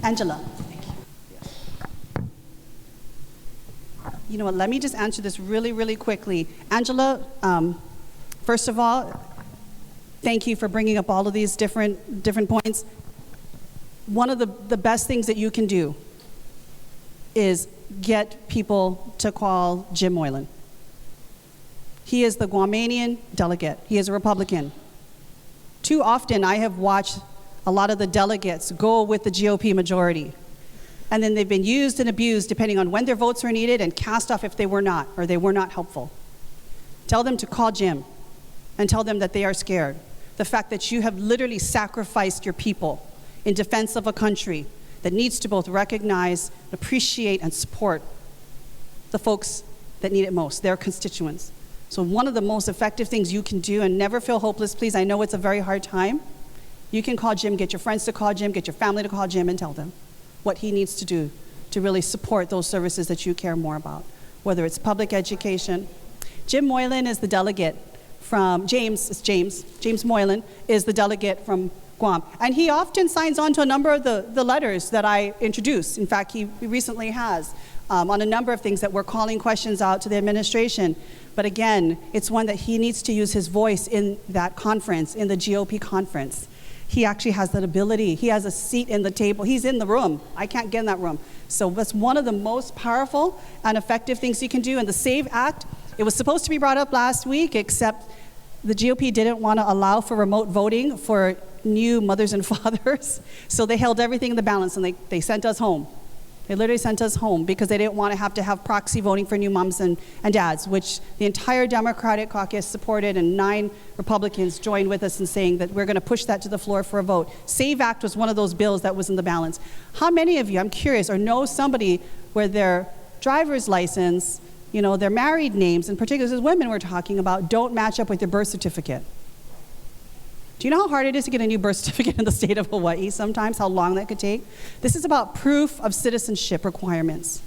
Speaker 1: Angela. You know what, let me just answer this really, really quickly. Angela, first of all, thank you for bringing up all of these different points. One of the best things that you can do is get people to call Jim Moylan. He is the Guamanian delegate. He is a Republican. Too often I have watched a lot of the delegates go with the GOP majority. And then they've been used and abused depending on when their votes were needed and cast off if they were not, or they were not helpful. Tell them to call Jim and tell them that they are scared. The fact that you have literally sacrificed your people in defense of a country that needs to both recognize, appreciate, and support the folks that need it most, their constituents. So one of the most effective things you can do, and never feel hopeless, please, I know it's a very hard time. You can call Jim, get your friends to call Jim, get your family to call Jim and tell them what he needs to do to really support those services that you care more about, whether it's public education. Jim Moylan is the delegate from, James Moylan is the delegate from Guam. And he often signs on to a number of the letters that I introduce. In fact, he recently has on a number of things that we're calling questions out to the administration. But again, it's one that he needs to use his voice in that conference, in the GOP conference. He actually has that ability. He has a seat in the table. He's in the room. I can't get in that room. So that's one of the most powerful and effective things you can do. And the SAVE Act, it was supposed to be brought up last week, except the GOP didn't want to allow for remote voting for new mothers and fathers. So they held everything in the balance, and they sent us home. They literally sent us home because they didn't want to have proxy voting for new moms and dads, which the entire Democratic caucus supported, and 9 Republicans joined with us in saying that we're going to push that to the floor for a vote. SAVE Act was one of those bills that was in the balance. How many of you, I'm curious, or know somebody where their driver's license, their married names, in particular, this is women we're talking about, don't match up with their birth certificate? Do you know how hard it is to get a new birth certificate in the state of Hawaii sometimes, how long that could take? This is about proof of citizenship requirements.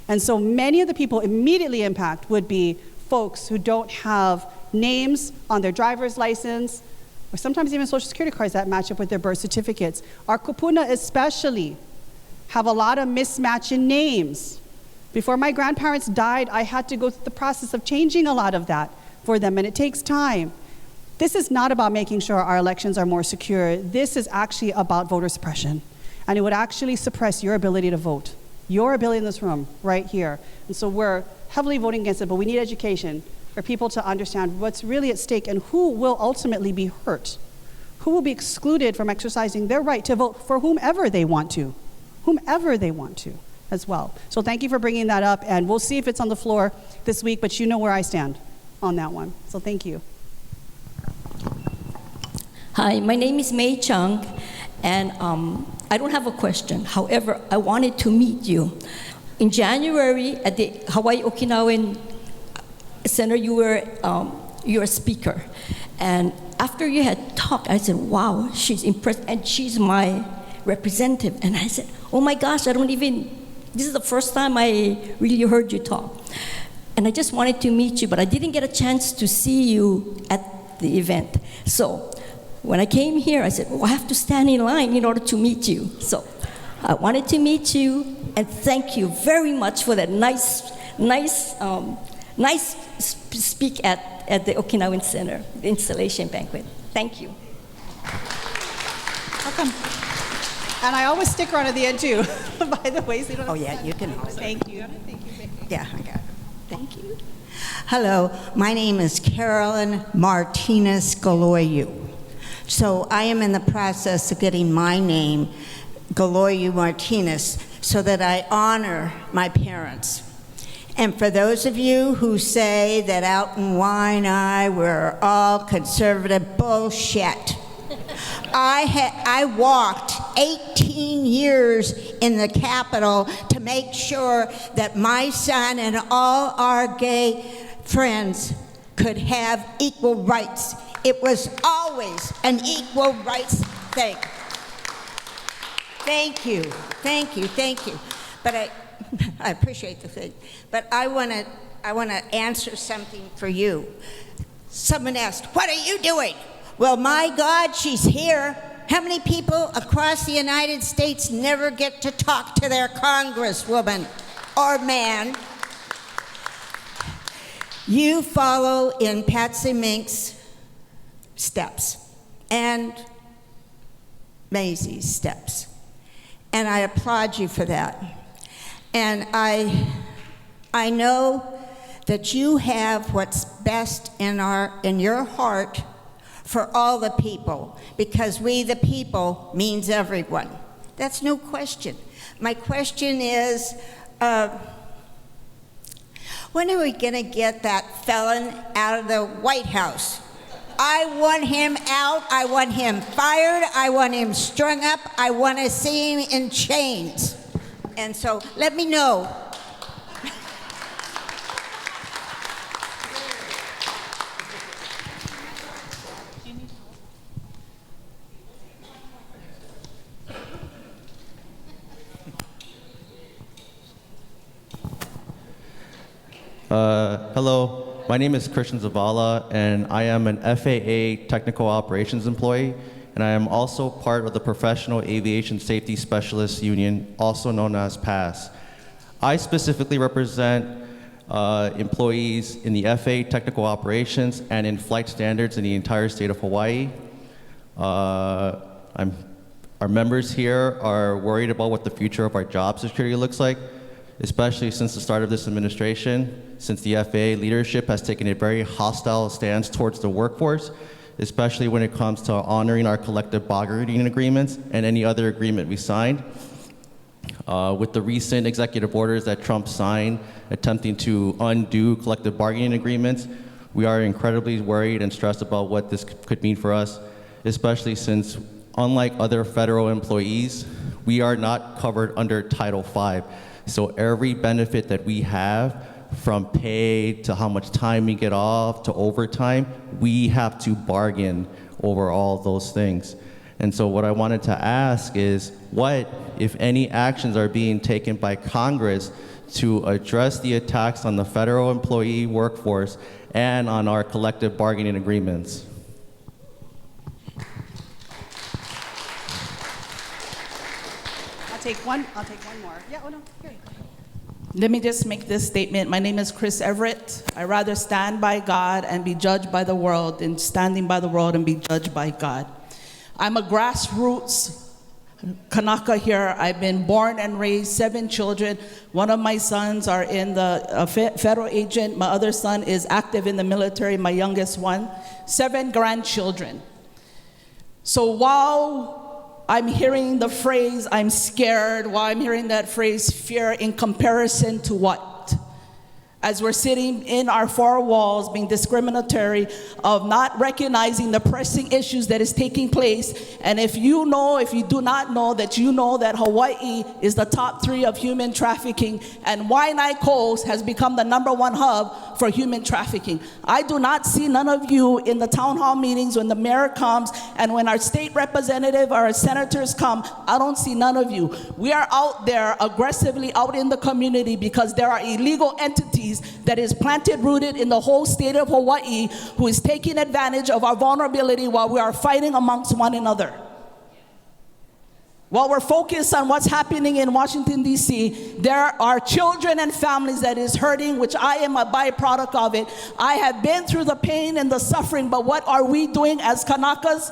Speaker 1: And so many of the people immediately impacted would be folks who don't have names on their driver's license, or sometimes even social security cards that match up with their birth certificates. Our kupuna especially have a lot of mismatch in names. Before my grandparents died, I had to go through the process of changing a lot of that for them, and it takes time. This is not about making sure our elections are more secure. This is actually about voter suppression. And it would actually suppress your ability to vote. Your ability in this room, right here. And so we're heavily voting against it, but we need education for people to understand what's really at stake and who will ultimately be hurt. Who will be excluded from exercising their right to vote for whomever they want to. Whomever they want to as well. So thank you for bringing that up, and we'll see if it's on the floor this week, but you know where I stand on that one. So thank you.
Speaker 11: Hi, my name is May Chung, and I don't have a question. However, I wanted to meet you. In January at the Hawaii Okinawan Center, you were a speaker. And after you had talked, I said, wow, she's impressed, and she's my representative. And I said, oh my gosh, this is the first time I really heard you talk. And I just wanted to meet you, but I didn't get a chance to see you at the event. So when I came here, I said, I have to stand in line in order to meet you. So I wanted to meet you, and thank you very much for that nice speak at the Okinawan Center, the installation banquet. Thank you.
Speaker 1: Welcome. And I always stick around at the end too, by the way. So you don't
Speaker 12: Oh yeah, you can hold it.
Speaker 1: Thank you.
Speaker 12: Yeah, I got it. Thank you. Hello, my name is Carolyn Martinez Galoyu. So I am in the process of getting my name, Galoyu Martinez, so that I honor my parents. And for those of you who say that out in Waiʻanae we're all conservative, bullshit. I walked 18 years in the Capitol to make sure that my son and all our gay friends could have equal rights. It was always an equal rights thing. Thank you, thank you, thank you. But I appreciate the thing. But I want to answer something for you. Someone asked, what are you doing? Well, my God, she's here. How many people across the United States never get to talk to their congresswoman or man? You follow in Patsy Mink's steps and Maisie's steps. And I applaud you for that. And I know that you have what's best in your heart for all the people, because we the people means everyone. That's no question. My question is, when are we gonna get that felon out of the White House? I want him out, I want him fired, I want him strung up, I want to see him in chains. And so let me know.
Speaker 13: Hello, my name is Christian Zavala, and I am an FAA Technical Operations employee, and I am also part of the Professional Aviation Safety Specialists Union, also known as PASS. I specifically represent employees in the FAA Technical Operations and in flight standards in the entire state of Hawaii. Our members here are worried about what the future of our job security looks like, especially since the start of this administration, since the FAA leadership has taken a very hostile stance towards the workforce, especially when it comes to honoring our collective bargaining agreements and any other agreement we signed. With the recent executive orders that Trump signed attempting to undo collective bargaining agreements, we are incredibly worried and stressed about what this could mean for us, especially since, unlike other federal employees, we are not covered under Title V. So every benefit that we have, from pay to how much time we get off to overtime, we have to bargain over all those things. And so what I wanted to ask is, what, if any, actions are being taken by Congress to address the attacks on the federal employee workforce and on our collective bargaining agreements?
Speaker 1: I'll take one more. Yeah, oh no, here.
Speaker 14: Let me just make this statement. My name is Chris Everett. I rather stand by God and be judged by the world than standing by the world and be judged by God. I'm a grassroots Kanaka here. I've been born and raised 7 children. One of my sons are in the federal agent. My other son is active in the military, my youngest one. 7 grandchildren. So while I'm hearing the phrase, I'm scared, while I'm hearing that phrase, fear, in comparison to what? As we're sitting in our 4 walls being discriminatory of not recognizing the pressing issues that is taking place. And if you do not know that Hawaii is the top 3 of human trafficking, and Waiʻanae Coast has become the #1 hub for human trafficking. I do not see none of you in the town hall meetings when the mayor comes and when our state representative or our senators come. I don't see none of you. We are out there aggressively out in the community because there are illegal entities that is planted, rooted in the whole state of Hawaii, who is taking advantage of our vulnerability while we are fighting amongst one another. While we're focused on what's happening in Washington, D.C., there are children and families that is hurting, which I am a byproduct of it. I have been through the pain and the suffering, but what are we doing as Kanakas?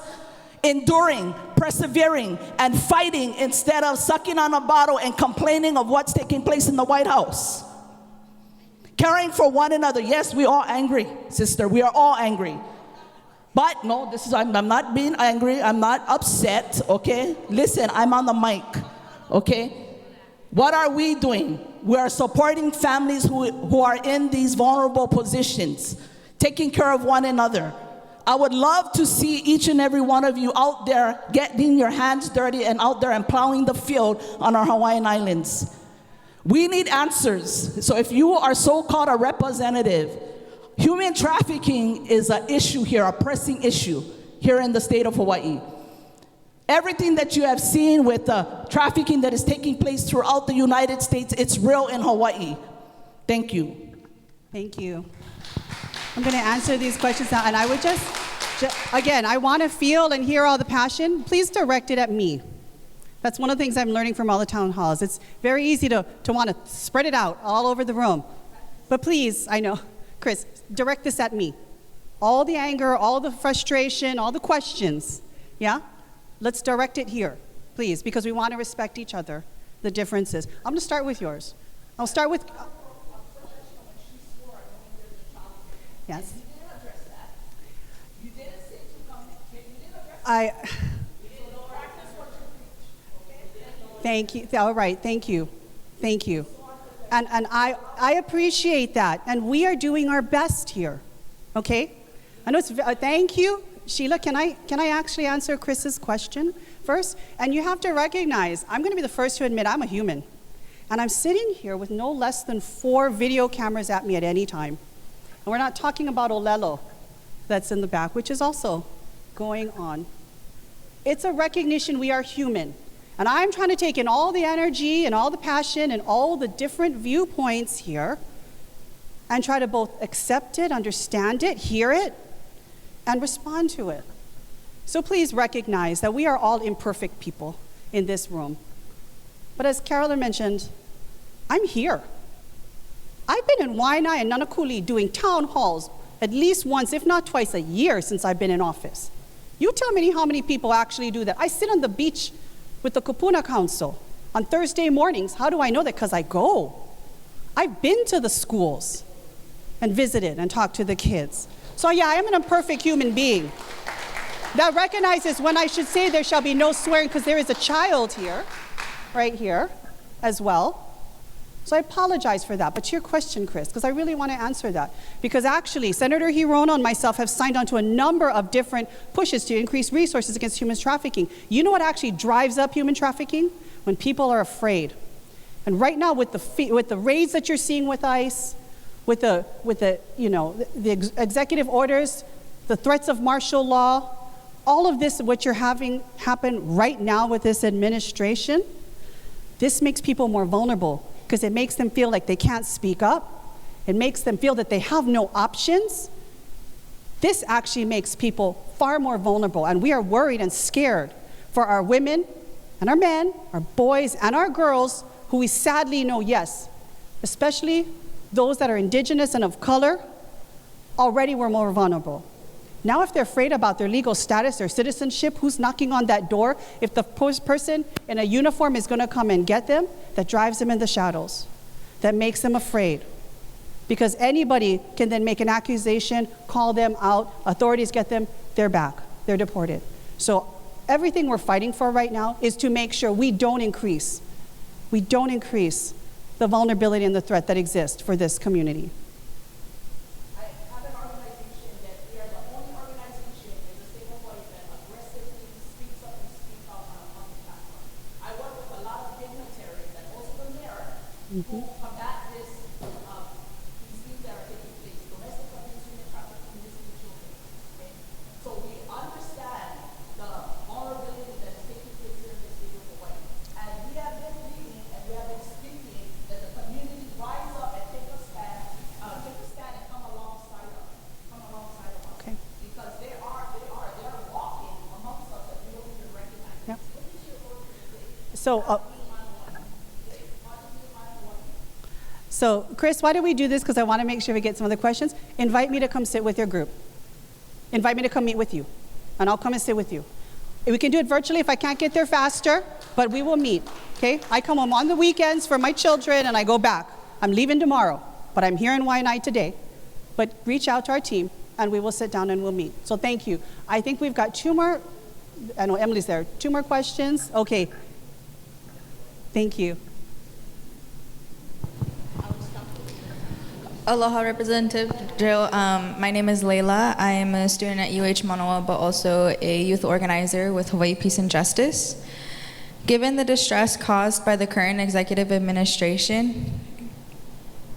Speaker 14: Enduring, persevering, and fighting instead of sucking on a bottle and complaining of what's taking place in the White House. Caring for one another. Yes, we are angry, sister. We are all angry. But no, I'm not being angry. I'm not upset, okay? Listen, I'm on the mic, okay? What are we doing? We are supporting families who are in these vulnerable positions, taking care of one another. I would love to see each and every one of you out there getting your hands dirty and out there and plowing the field on our Hawaiian Islands. We need answers. So if you are so-called a representative, human trafficking is an issue here, a pressing issue here in the state of Hawaii. Everything that you have seen with the trafficking that is taking place throughout the United States, it's real in Hawaii. Thank you.
Speaker 1: Thank you. I'm going to answer these questions now, and I would just again, I want to feel and hear all the passion. Please direct it at me. That's one of the things I'm learning from all the town halls. It's very easy to want to spread it out all over the room. But please, I know, Chris, direct this at me. All the anger, all the frustration, all the questions, yeah? Let's direct it here, please, because we want to respect each other, the differences. I'm going to start with yours. I'll start with... Yes? Thank you. All right. Thank you. Thank you. And I appreciate that. And we are doing our best here. Okay? I know it's thank you. Sheila, can I actually answer Chris's question first? And you have to recognize, I'm going to be the first to admit I'm a human. And I'm sitting here with no less than 4 video cameras at me at any time. And we're not talking about Olelo that's in the back, which is also going on. It's a recognition we are human. And I'm trying to take in all the energy and all the passion and all the different viewpoints here and try to both accept it, understand it, hear it, and respond to it. So please recognize that we are all imperfect people in this room. But as Carolyn mentioned, I'm here. I've been in Waiʻanae and Nanakuli doing town halls at least once, if not twice a year since I've been in office. You tell me how many people actually do that. I sit on the beach with the Kupuna Council on Thursday mornings. How do I know that? Because I go. I've been to the schools and visited and talked to the kids. So yeah, I am an imperfect human being that recognizes when I should say there shall be no swearing, because there is a child here, right here, as well. So I apologize for that. But to your question, Chris, because I really want to answer that. Because actually, Senator Hirono and myself have signed on to a number of different pushes to increase resources against human trafficking. You know what actually drives up human trafficking? When people are afraid. And right now, with the raids that you're seeing with ICE, with the executive orders, the threats of martial law, all of this, what you're having happen right now with this administration, this makes people more vulnerable because it makes them feel like they can't speak up. It makes them feel that they have no options. This actually makes people far more vulnerable, and we are worried and scared for our women and our men, our boys and our girls, who we sadly know, yes, especially those that are indigenous and of color, already were more vulnerable. Now if they're afraid about their legal status, their citizenship, who's knocking on that door? If the person in a uniform is gonna come and get them, that drives them in the shadows, that makes them afraid. Because anybody can then make an accusation, call them out, authorities get them, they're back, they're deported. So everything we're fighting for right now is to make sure we don't increase the vulnerability and the threat that exists for this community.
Speaker 15: who combat this, these things that are taking place, domestic abuse, human trafficking, missing children. Okay? So we understand the vulnerability that is taking place here in the state of Hawaii. And we have been reading and we have been speaking that the community rise up and take a stand and come alongside us.
Speaker 1: Okay.
Speaker 15: Because they are walking amongst us that we don't even recognize.
Speaker 1: Yep.
Speaker 15: What is your organization?
Speaker 1: So, Chris, why don't we do this? Because I want to make sure we get some other questions. Invite me to come sit with your group. Invite me to come meet with you, and I'll come and sit with you. We can do it virtually if I can't get there faster, but we will meet, okay? I come home on the weekends for my children, and I go back. I'm leaving tomorrow, but I'm here in Waiʻanae today. But reach out to our team, and we will sit down and we'll meet. So thank you. I think we've got two more. I know Emily's there. Two more questions? Okay. Thank you.
Speaker 16: Aloha, Representative Jill. My name is Layla. I am a student at UH Manoa, but also a youth organizer with Hawaii Peace and Justice. Given the distress caused by the current executive administration,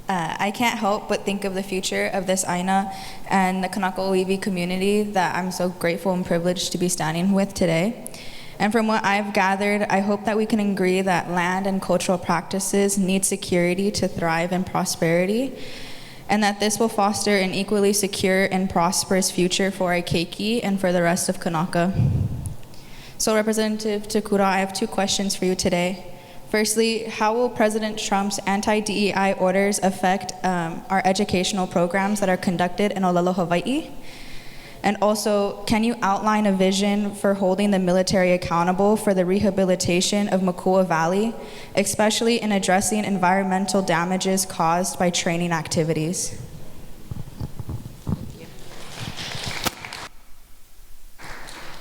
Speaker 16: I can't help but think of the future of this Aina and the Kanaka-Oiwi community that I'm so grateful and privileged to be standing with today. And from what I've gathered, I hope that we can agree that land and cultural practices need security to thrive in prosperity, and that this will foster an equally secure and prosperous future for our keiki and for the rest of Kanaka. So Representative Tokuda, I have two questions for you today. Firstly, how will President Trump's anti-DEI orders affect our educational programs that are conducted in Olelo, Hawaii? And also, can you outline a vision for holding the military accountable for the rehabilitation of Makua Valley, especially in addressing environmental damages caused by training activities?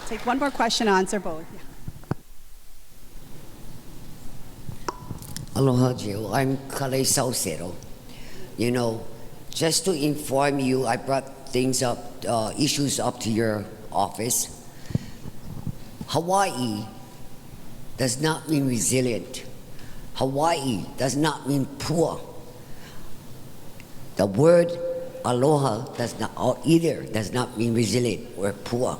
Speaker 1: Take one more question, answer both.
Speaker 17: Aloha, Jill. I'm Kale Saucero. You know, just to inform you, I brought things up, issues up to your office. Hawaii does not mean resilient. Hawaii does not mean poor. The word aloha does not mean resilient or poor.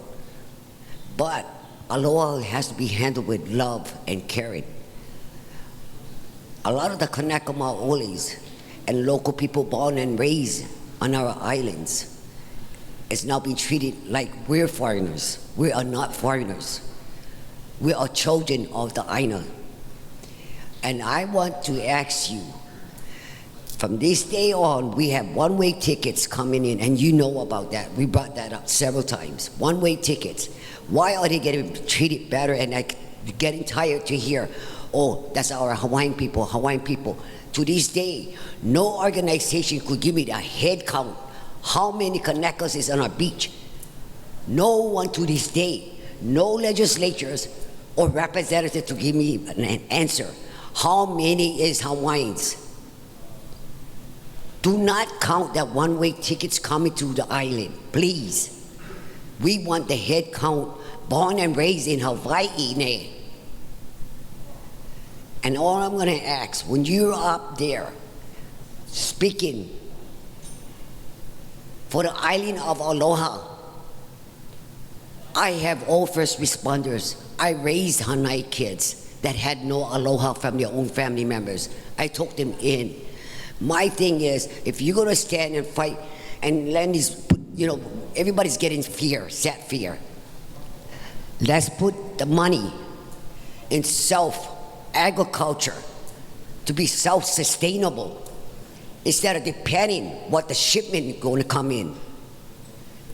Speaker 17: But aloha has to be handled with love and caring. A lot of the Kanaka Mao'olis and local people born and raised on our islands is now being treated like we're foreigners. We are not foreigners. We are children of the Aina. And I want to ask you, from this day on, we have one-way tickets coming in, and you know about that. We brought that up several times. One-way tickets. Why are they getting treated better? And I'm getting tired to hear, oh, that's our Hawaiian people, Hawaiian people. To this day, no organization could give me the head count. How many Kaneka's is on our beach? No one to this day, no legislatures or representatives to give me an answer. How many is Hawaiians? Do not count that one-way tickets coming to the island, please. We want the head count born and raised in Waiʻanae. And all I'm gonna ask, when you're up there speaking for the island of Aloha, I have all first responders. I raised Hanai kids that had no aloha from their own family members. I took them in. My thing is, if you're gonna stand and fight and land these, you know, everybody's getting fear, set fear. Let's put the money in agriculture to be self-sustainable instead of depending what the shipment is going to come in.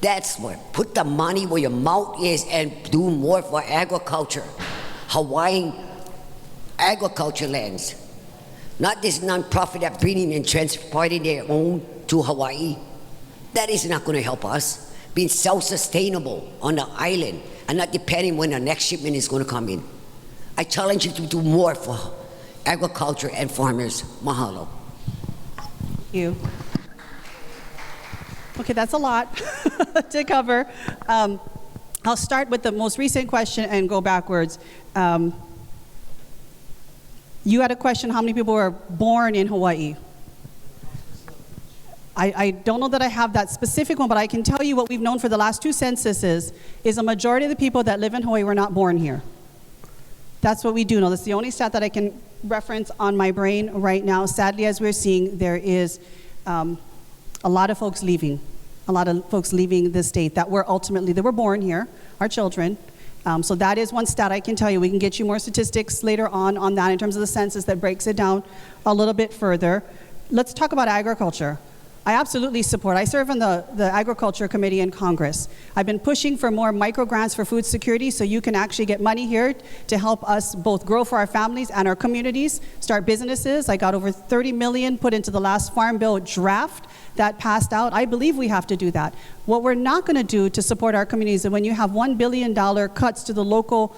Speaker 17: That's what, put the money where your mouth is and do more for agriculture. Hawaiian agriculture lands. Not this non-profit that bringing and transporting their own to Hawaii. That is not going to help us. Being self-sustainable on the island and not depending when the next shipment is going to come in. I challenge you to do more for agriculture and farmers. Mahalo.
Speaker 1: Thank you. Okay, that's a lot to cover. I'll start with the most recent question and go backwards. You had a question, how many people were born in Hawaii? I don't know that I have that specific one, but I can tell you what we've known for the last 2 censuses is a majority of the people that live in Hawaii were not born here. That's what we do know. That's the only stat that I can reference on my brain right now. Sadly, as we're seeing, there is a lot of folks leaving. A lot of folks leaving the state that were born here, our children. So that is one stat I can tell you. We can get you more statistics later on that in terms of the census that breaks it down a little bit further. Let's talk about agriculture. I absolutely support. I serve on the Agriculture Committee in Congress. I've been pushing for more micro grants for food security so you can actually get money here to help us both grow for our families and our communities, start businesses. I got over $30 million put into the last Farm Bill draft that passed out. I believe we have to do that. What we're not going to do to support our communities is when you have $1 billion cuts to the local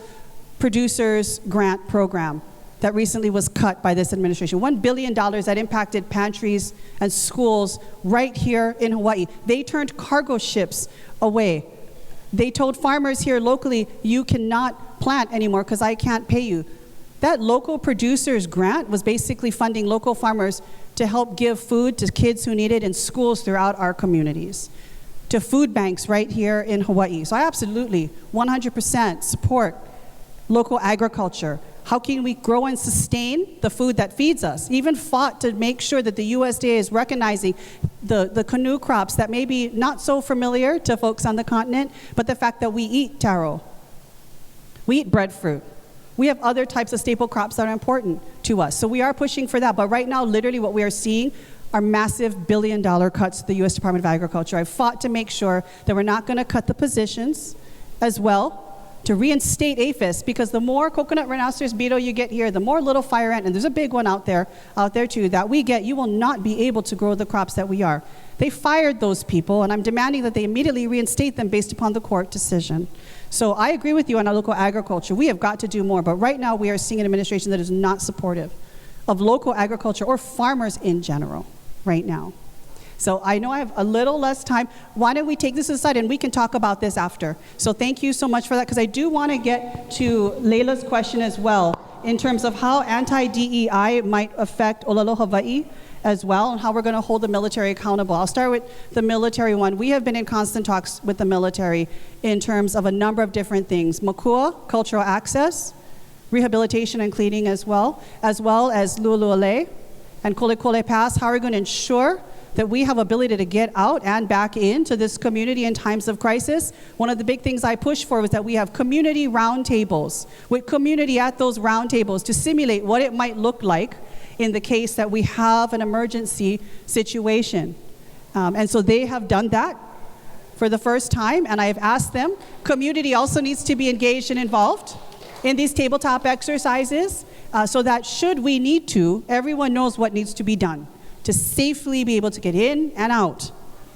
Speaker 1: producers grant program that recently was cut by this administration. $1 billion that impacted pantries and schools right here in Hawaii. They turned cargo ships away. They told farmers here locally, you cannot plant anymore because I can't pay you. That local producers grant was basically funding local farmers to help give food to kids who need it in schools throughout our communities, to food banks right here in Hawaii. So I absolutely 100% support local agriculture. How can we grow and sustain the food that feeds us? Even fought to make sure that the USDA is recognizing the canoe crops that may be not so familiar to folks on the continent, but the fact that we eat taro, we eat breadfruit. We have other types of staple crops that are important to us. So we are pushing for that. But right now, literally what we are seeing are massive billion-dollar cuts to the U.S. Department of Agriculture. I've fought to make sure that we're not going to cut the positions as well, to reinstate APHIS, because the more coconut rhinoceros beetle you get here, the more little fire ant, and there's a big one out there too, that we get, you will not be able to grow the crops that we are. They fired those people, and I'm demanding that they immediately reinstate them based upon the court decision. So I agree with you on our local agriculture. We have got to do more, but right now we are seeing an administration that is not supportive of local agriculture or farmers in general right now. So I know I have a little less time. Why don't we take this aside and we can talk about this after. So thank you so much for that, because I do want to get to Leila's question as well in terms of how anti-DEI might affect Olelo Hawaii as well, and how we're going to hold the military accountable. I'll start with the military one. We have been in constant talks with the military in terms of a number of different things. Makua, cultural access, rehabilitation and cleaning as well as Lulu'ale, and Kole Kole Pass, how are we going to ensure that we have ability to get out and back into this community in times of crisis? One of the big things I push for was that we have community roundtables with community at those roundtables to simulate what it might look like in the case that we have an emergency situation. And so they have done that for the first time, and I have asked them. Community also needs to be engaged and involved in these tabletop exercises so that should we need to, everyone knows what needs to be done to safely be able to get in and out,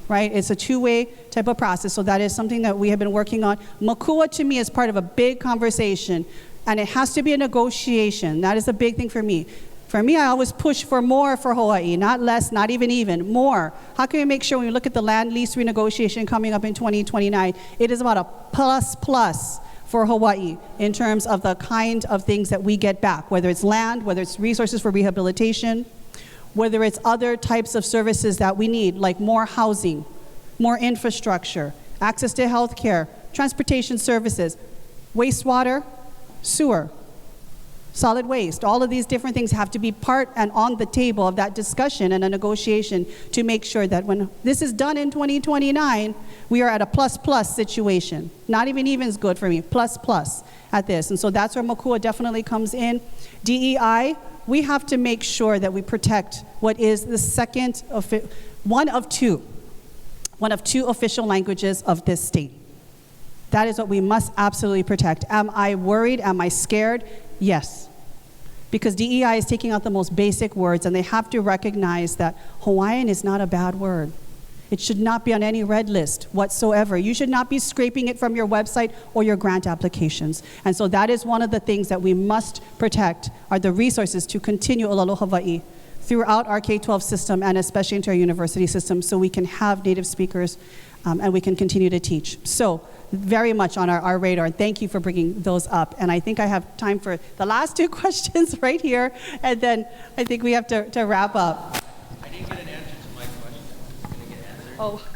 Speaker 1: right? It's a two-way type of process, so that is something that we have been working on. Makua to me is part of a big conversation, and it has to be a negotiation. That is a big thing for me. For me, I always push for more for Hawaii, not less, not even, more. How can we make sure when we look at the land lease renegotiation coming up in 2029, it is about a plus for Hawaii in terms of the kind of things that we get back, whether it's land, whether it's resources for rehabilitation, whether it's other types of services that we need, like more housing, more infrastructure, access to health care, transportation services, wastewater, sewer, solid waste. All of these different things have to be part and on the table of that discussion and a negotiation to make sure that when this is done in 2029, we are at a plus situation. Not even is good for me, plus at this. And so that's where Makua definitely comes in. DEI, we have to make sure that we protect what is the one of two official languages of this state. That is what we must absolutely protect. Am I worried? Am I scared? Yes. Because DEI is taking out the most basic words, and they have to recognize that Hawaiian is not a bad word. It should not be on any red list whatsoever. You should not be scraping it from your website or your grant applications. And so that is one of the things that we must protect, are the resources to continue Olelo Hawaii throughout our K-12 system and especially into our university system, so we can have native speakers and we can continue to teach. So very much on our radar. Thank you for bringing those up. And I think I have time for the last two questions right here, and then I think we have to wrap up.
Speaker 13: I didn't get an answer to my question. It's going to get answered.
Speaker 1: Oh,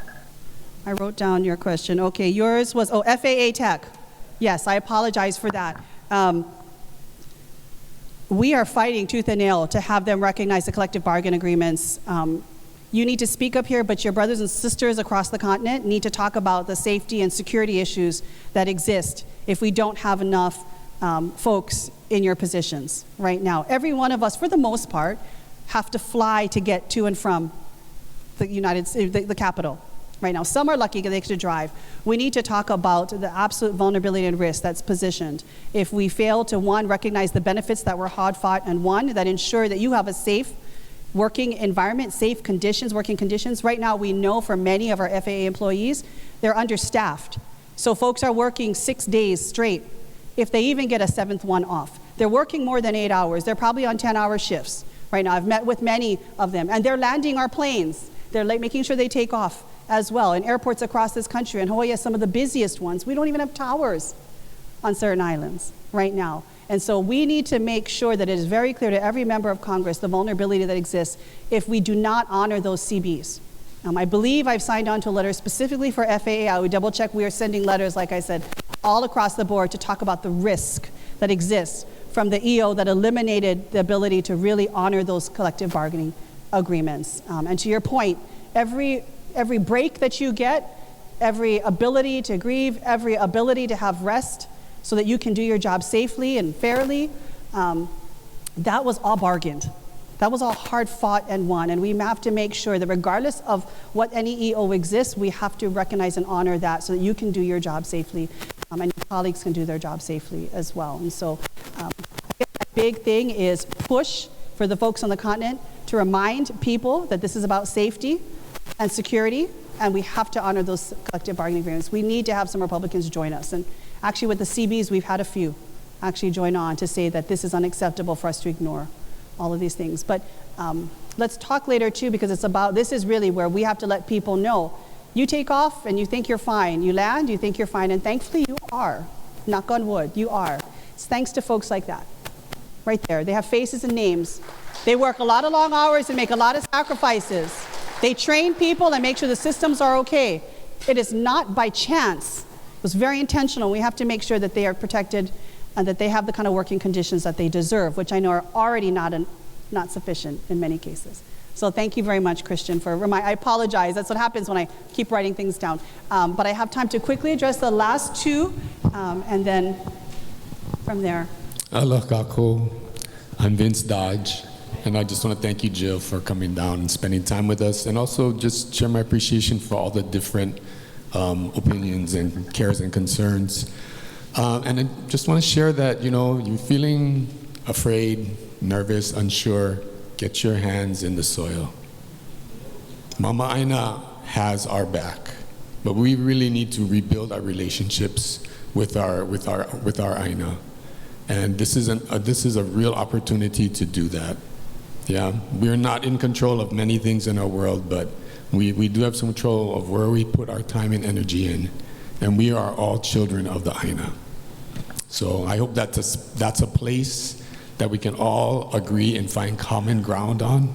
Speaker 1: I wrote down your question. Okay, yours was, FAA Tech. Yes, I apologize for that. We are fighting tooth and nail to have them recognize the collective bargain agreements. You need to speak up here, but your brothers and sisters across the continent need to talk about the safety and security issues that exist if we don't have enough folks in your positions right now. Every one of us, for the most part, have to fly to get to and from the capital right now. Some are lucky they get to drive. We need to talk about the absolute vulnerability and risk that's positioned if we fail to, one, recognize the benefits that were hard fought, and one, that ensure that you have a safe working environment, safe conditions, working conditions. Right now, we know for many of our FAA employees, they're understaffed. So folks are working 6 days straight, if they even get a seventh one off. They're working more than 8 hours. They're probably on 10-hour shifts right now. I've met with many of them, and they're landing our planes. They're making sure they take off as well. In airports across this country, and Hawaii has some of the busiest ones. We don't even have towers on certain islands right now. And so we need to make sure that it is very clear to every member of Congress the vulnerability that exists if we do not honor those CBs. I believe I've signed on to a letter specifically for FAA. I would double check. We are sending letters, like I said, all across the board to talk about the risk that exists from the EO that eliminated the ability to really honor those collective bargaining agreements. And to your point, every break that you get, every ability to grieve, every ability to have rest so that you can do your job safely and fairly, that was all bargained. That was all hard fought and won. And we have to make sure that regardless of what any EO exists, we have to recognize and honor that so that you can do your job safely and your colleagues can do their job safely as well. And so I guess the big thing is push for the folks on the continent to remind people that this is about safety and security, and we have to honor those collective bargaining agreements. We need to have some Republicans join us. And actually with the CBs, we've had a few actually join on to say that this is unacceptable for us to ignore all of these things. But let's talk later too, because this is really where we have to let people know, you take off and you think you're fine. You land, you think you're fine, and thankfully you are. Knock on wood, you are. It's thanks to folks like that, right there. They have faces and names. They work a lot of long hours and make a lot of sacrifices. They train people and make sure the systems are okay. It is not by chance. It was very intentional. We have to make sure that they are protected and that they have the kind of working conditions that they deserve, which I know are already not not sufficient in many cases. So thank you very much, Christian, for I apologize. That's what happens when I keep writing things down. But I have time to quickly address the last two, and then from there.
Speaker 18: Aloha kako. I'm Vince Dodge, and I just want to thank you, Jill, for coming down and spending time with us, and also just share my appreciation for all the different opinions and cares and concerns. And I just want to share that, you're feeling afraid, nervous, unsure, get your hands in the soil. Mama Aina has our back, but we really need to rebuild our relationships with our Aina. And this is a real opportunity to do that. Yeah, we're not in control of many things in our world, but we do have some control of where we put our time and energy in, and we are all children of the Aina. So I hope that's a place that we can all agree and find common ground on.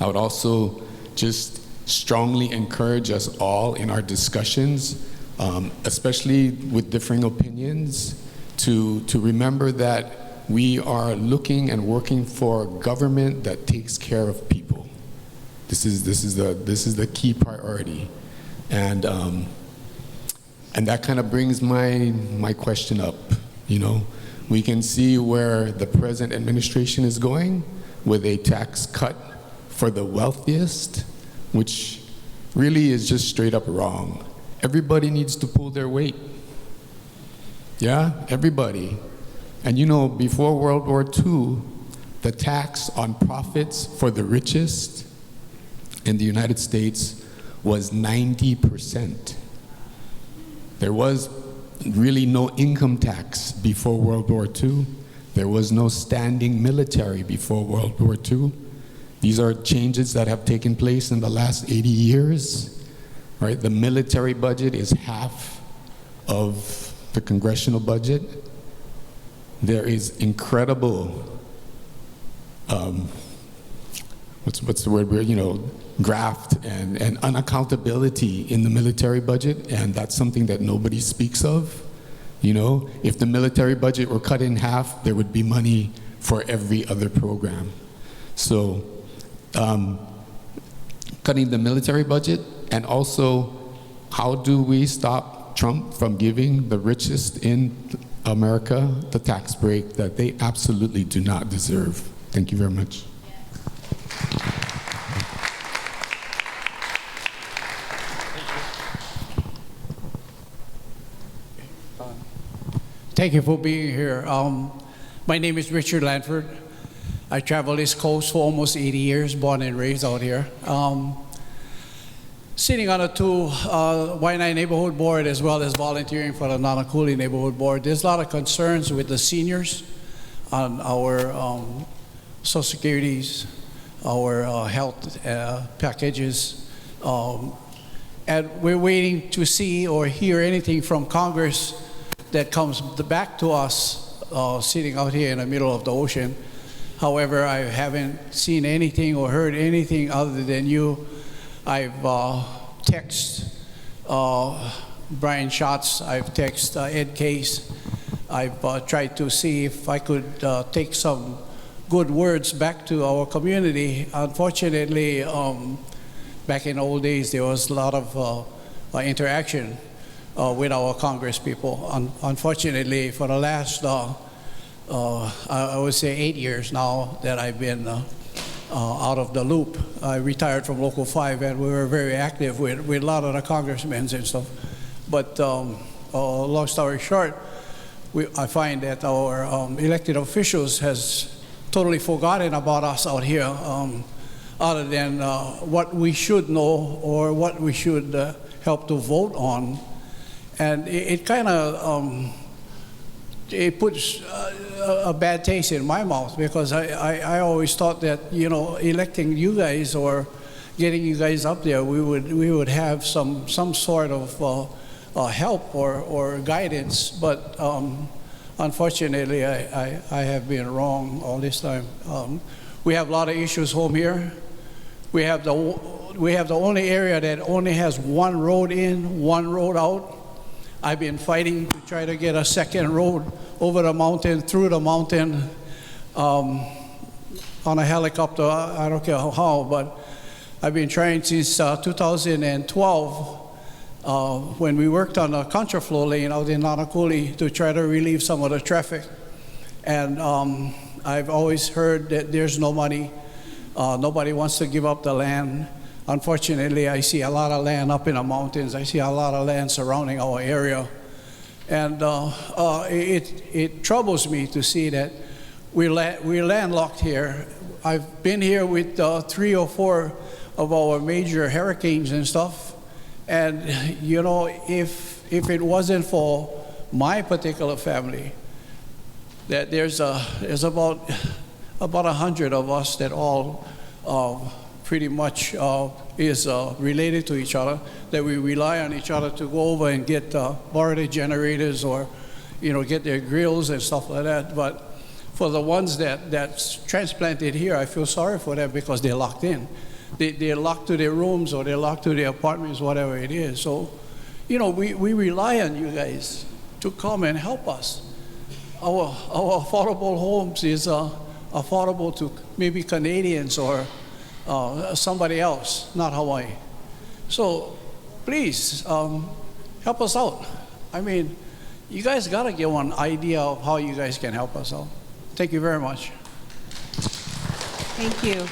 Speaker 18: I would also just strongly encourage us all in our discussions, especially with differing opinions, to remember that we are looking and working for a government that takes care of people. This is the key priority, and that kind of brings my question up. We can see where the present administration is going with a tax cut for the wealthiest, which really is just straight up wrong. Everybody needs to pull their weight. Yeah, everybody. And before World War II, the tax on profits for the richest in the United States was 90%. There was really no income tax before World War II. There was no standing military before World War II. These are changes that have taken place in the last 80 years, right? The military budget is half of the congressional budget. There is incredible, what's the word, graft and unaccountability in the military budget, and that's something that nobody speaks of. If the military budget were cut in half, there would be money for every other program. So cutting the military budget, and also how do we stop Trump from giving the richest in America the tax break that they absolutely do not deserve? Thank you very much.
Speaker 19: Thank you for being here. My name is Richard Lanford. I traveled East Coast for almost 80 years, born and raised out here. Sitting on a Waiʻanae neighborhood board, as well as volunteering for the Nanakuli neighborhood board, there's a lot of concerns with the seniors on our Social Securities, our health packages. And we're waiting to see or hear anything from Congress that comes back to us sitting out here in the middle of the ocean. However, I haven't seen anything or heard anything other than you. I've texted Brian Schatz, I've texted Ed Case. I've tried to see if I could take some good words back to our community. Unfortunately, back in the old days, there was a lot of interaction with our Congress people. Unfortunately, for the last, I would say 8 years now that I've been out of the loop. I retired from Local 5, and we were very active with a lot of the congressmen and stuff. But long story short, I find that our elected officials has totally forgotten about us out here, other than what we should know or what we should help to vote on. And it kind of it puts a bad taste in my mouth, because I always thought that, electing you guys or getting you guys up there, we would have some sort of help or guidance. But unfortunately, I have been wrong all this time. We have a lot of issues home here. We have the only area that only has one road in, one road out. I've been fighting to try to get a second road over the mountain, through the mountain. on a helicopter. I don't care how, but I've been trying since 2012 when we worked on a contraflow lane out in Nanakuli to try to relieve some of the traffic. And I've always heard that there's no money. Nobody wants to give up the land. Unfortunately, I see a lot of land up in the mountains. I see a lot of land surrounding our area. And it troubles me to see that we're landlocked here. I've been here with 3 or 4 of our major hurricanes and stuff. And, you know, if it wasn't for my particular family, that there's about 100 of us that all pretty much is related to each other, that we rely on each other to go over and get borrow their generators or, you know, get their grills and stuff like that. But for the ones that's transplanted here, I feel sorry for them because they're locked in. They're locked to their rooms or they're locked to their apartments, whatever it is. So, you know, we rely on you guys to come and help us. Our affordable homes is affordable to maybe Canadians or somebody else, not Hawaii. So please help us out. I mean, you guys got to get one idea of how you guys can help us out. Thank you very much.
Speaker 1: Thank you.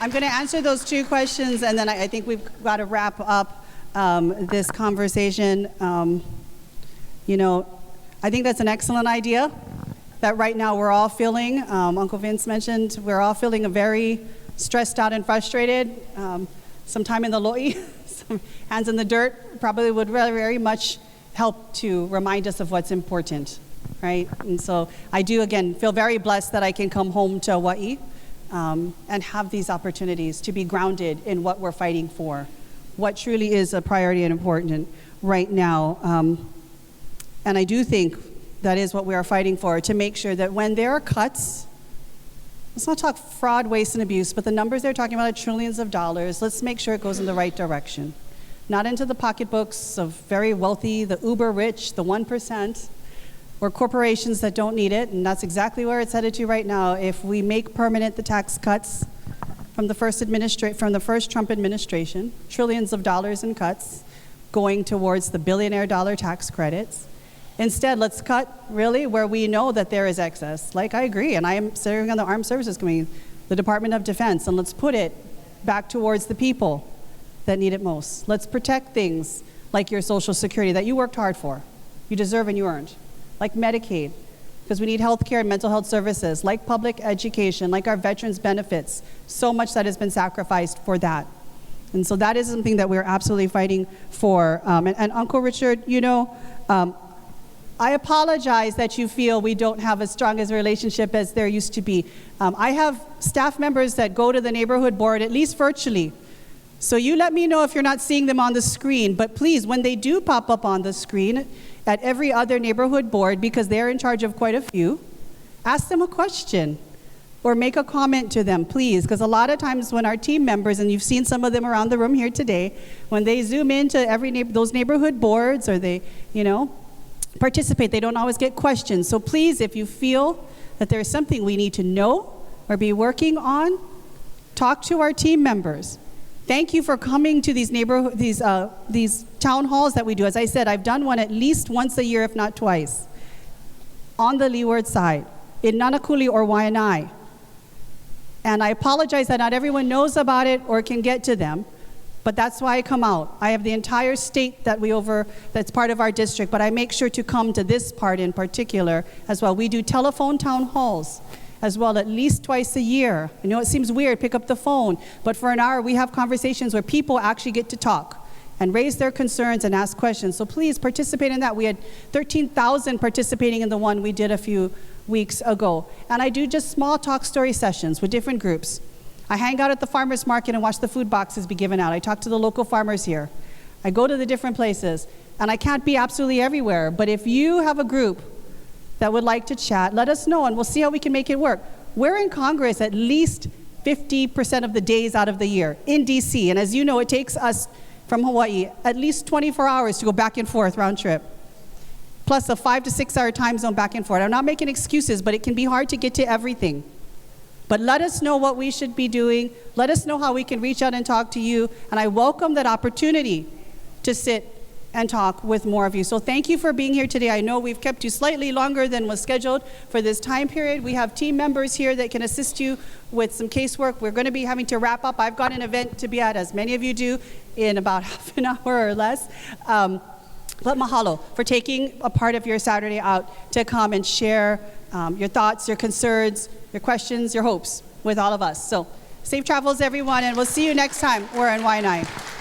Speaker 1: I'm going to answer those 2 questions, and then I think we've got to wrap up this conversation. You know, I think that's an excellent idea that right now we're all feeling. Uncle Vince mentioned we're all feeling very stressed out and frustrated. Some time in the lo'i, some hands in the dirt probably would very, very much help to remind us of what's important, right? And so I do, again, feel very blessed that I can come home to Hawaii and have these opportunities to be grounded in what we're fighting for, what truly is a priority and important right now. And I do think that is what we are fighting for, to make sure that when there are cuts, let's not talk fraud, waste, and abuse, but the numbers they're talking about are trillions of dollars. Let's make sure it goes in the right direction. Not into the pocketbooks of very wealthy, the uber rich, the 1%, or corporations that don't need it, and that's exactly where it's headed to right now. If we make permanent the tax cuts from the first Trump administration, trillions of dollars in cuts going towards the billionaire dollar tax credits. Instead, let's cut really where we know that there is excess. Like, I agree, and I am serving on the Armed Services Committee, the Department of Defense, and let's put it back towards the people that need it most. Let's protect things like your Social Security that you worked hard for, you deserve and you earned, like Medicaid, because we need health care and mental health services, like public education, like our veterans benefits, so much that has been sacrificed for that. And so that is something that we're absolutely fighting for. And Uncle Richard, you know, I apologize that you feel we don't have as strong as a relationship as there used to be. I have staff members that go to the neighborhood board, at least virtually. So you let me know if you're not seeing them on the screen. But please, when they do pop up on the screen at every other neighborhood board, because they're in charge of quite a few, ask them a question or make a comment to them, please. Because a lot of times when our team members, and you've seen some of them around the room here today, when they zoom into those neighborhood boards or they, you know, participate, they don't always get questions. So please, if you feel that there's something we need to know or be working on, talk to our team members. Thank you for coming to these town halls that we do. As I said, I've done one at least once a year, if not twice, on the leeward side, in Nanakuli or Waiʻanae. And I apologize that not everyone knows about it or can get to them. But that's why I come out. I have the entire state that's part of our district, but I make sure to come to this part in particular as well. We do telephone town halls as well, at least twice a year. I know it seems weird, pick up the phone, but for an hour we have conversations where people actually get to talk and raise their concerns and ask questions. So please participate in that. We had 13,000 participating in the one we did a few weeks ago. And I do just small talk story sessions with different groups. I hang out at the farmer's market and watch the food boxes be given out. I talk to the local farmers here. I go to the different places. And I can't be absolutely everywhere, but if you have a group that would like to chat, let us know and we'll see how we can make it work. We're in Congress at least 50% of the days out of the year in DC. And as you know, it takes us from Hawaii at least 24 hours to go back and forth round trip, plus a 5 to 6 hour time zone back and forth. I'm not making excuses, but it can be hard to get to everything. But let us know what we should be doing. Let us know how we can reach out and talk to you. And I welcome that opportunity to sit and talk with more of you. So thank you for being here today. I know we've kept you slightly longer than was scheduled for this time period. We have team members here that can assist you with some casework. We're going to be having to wrap up. I've got an event to be at, as many of you do, in about half an hour or less. But mahalo for taking a part of your Saturday out to come and share your thoughts, your concerns, your questions, your hopes with all of us. So safe travels, everyone, and we'll see you next time. We're in Waiʻanae.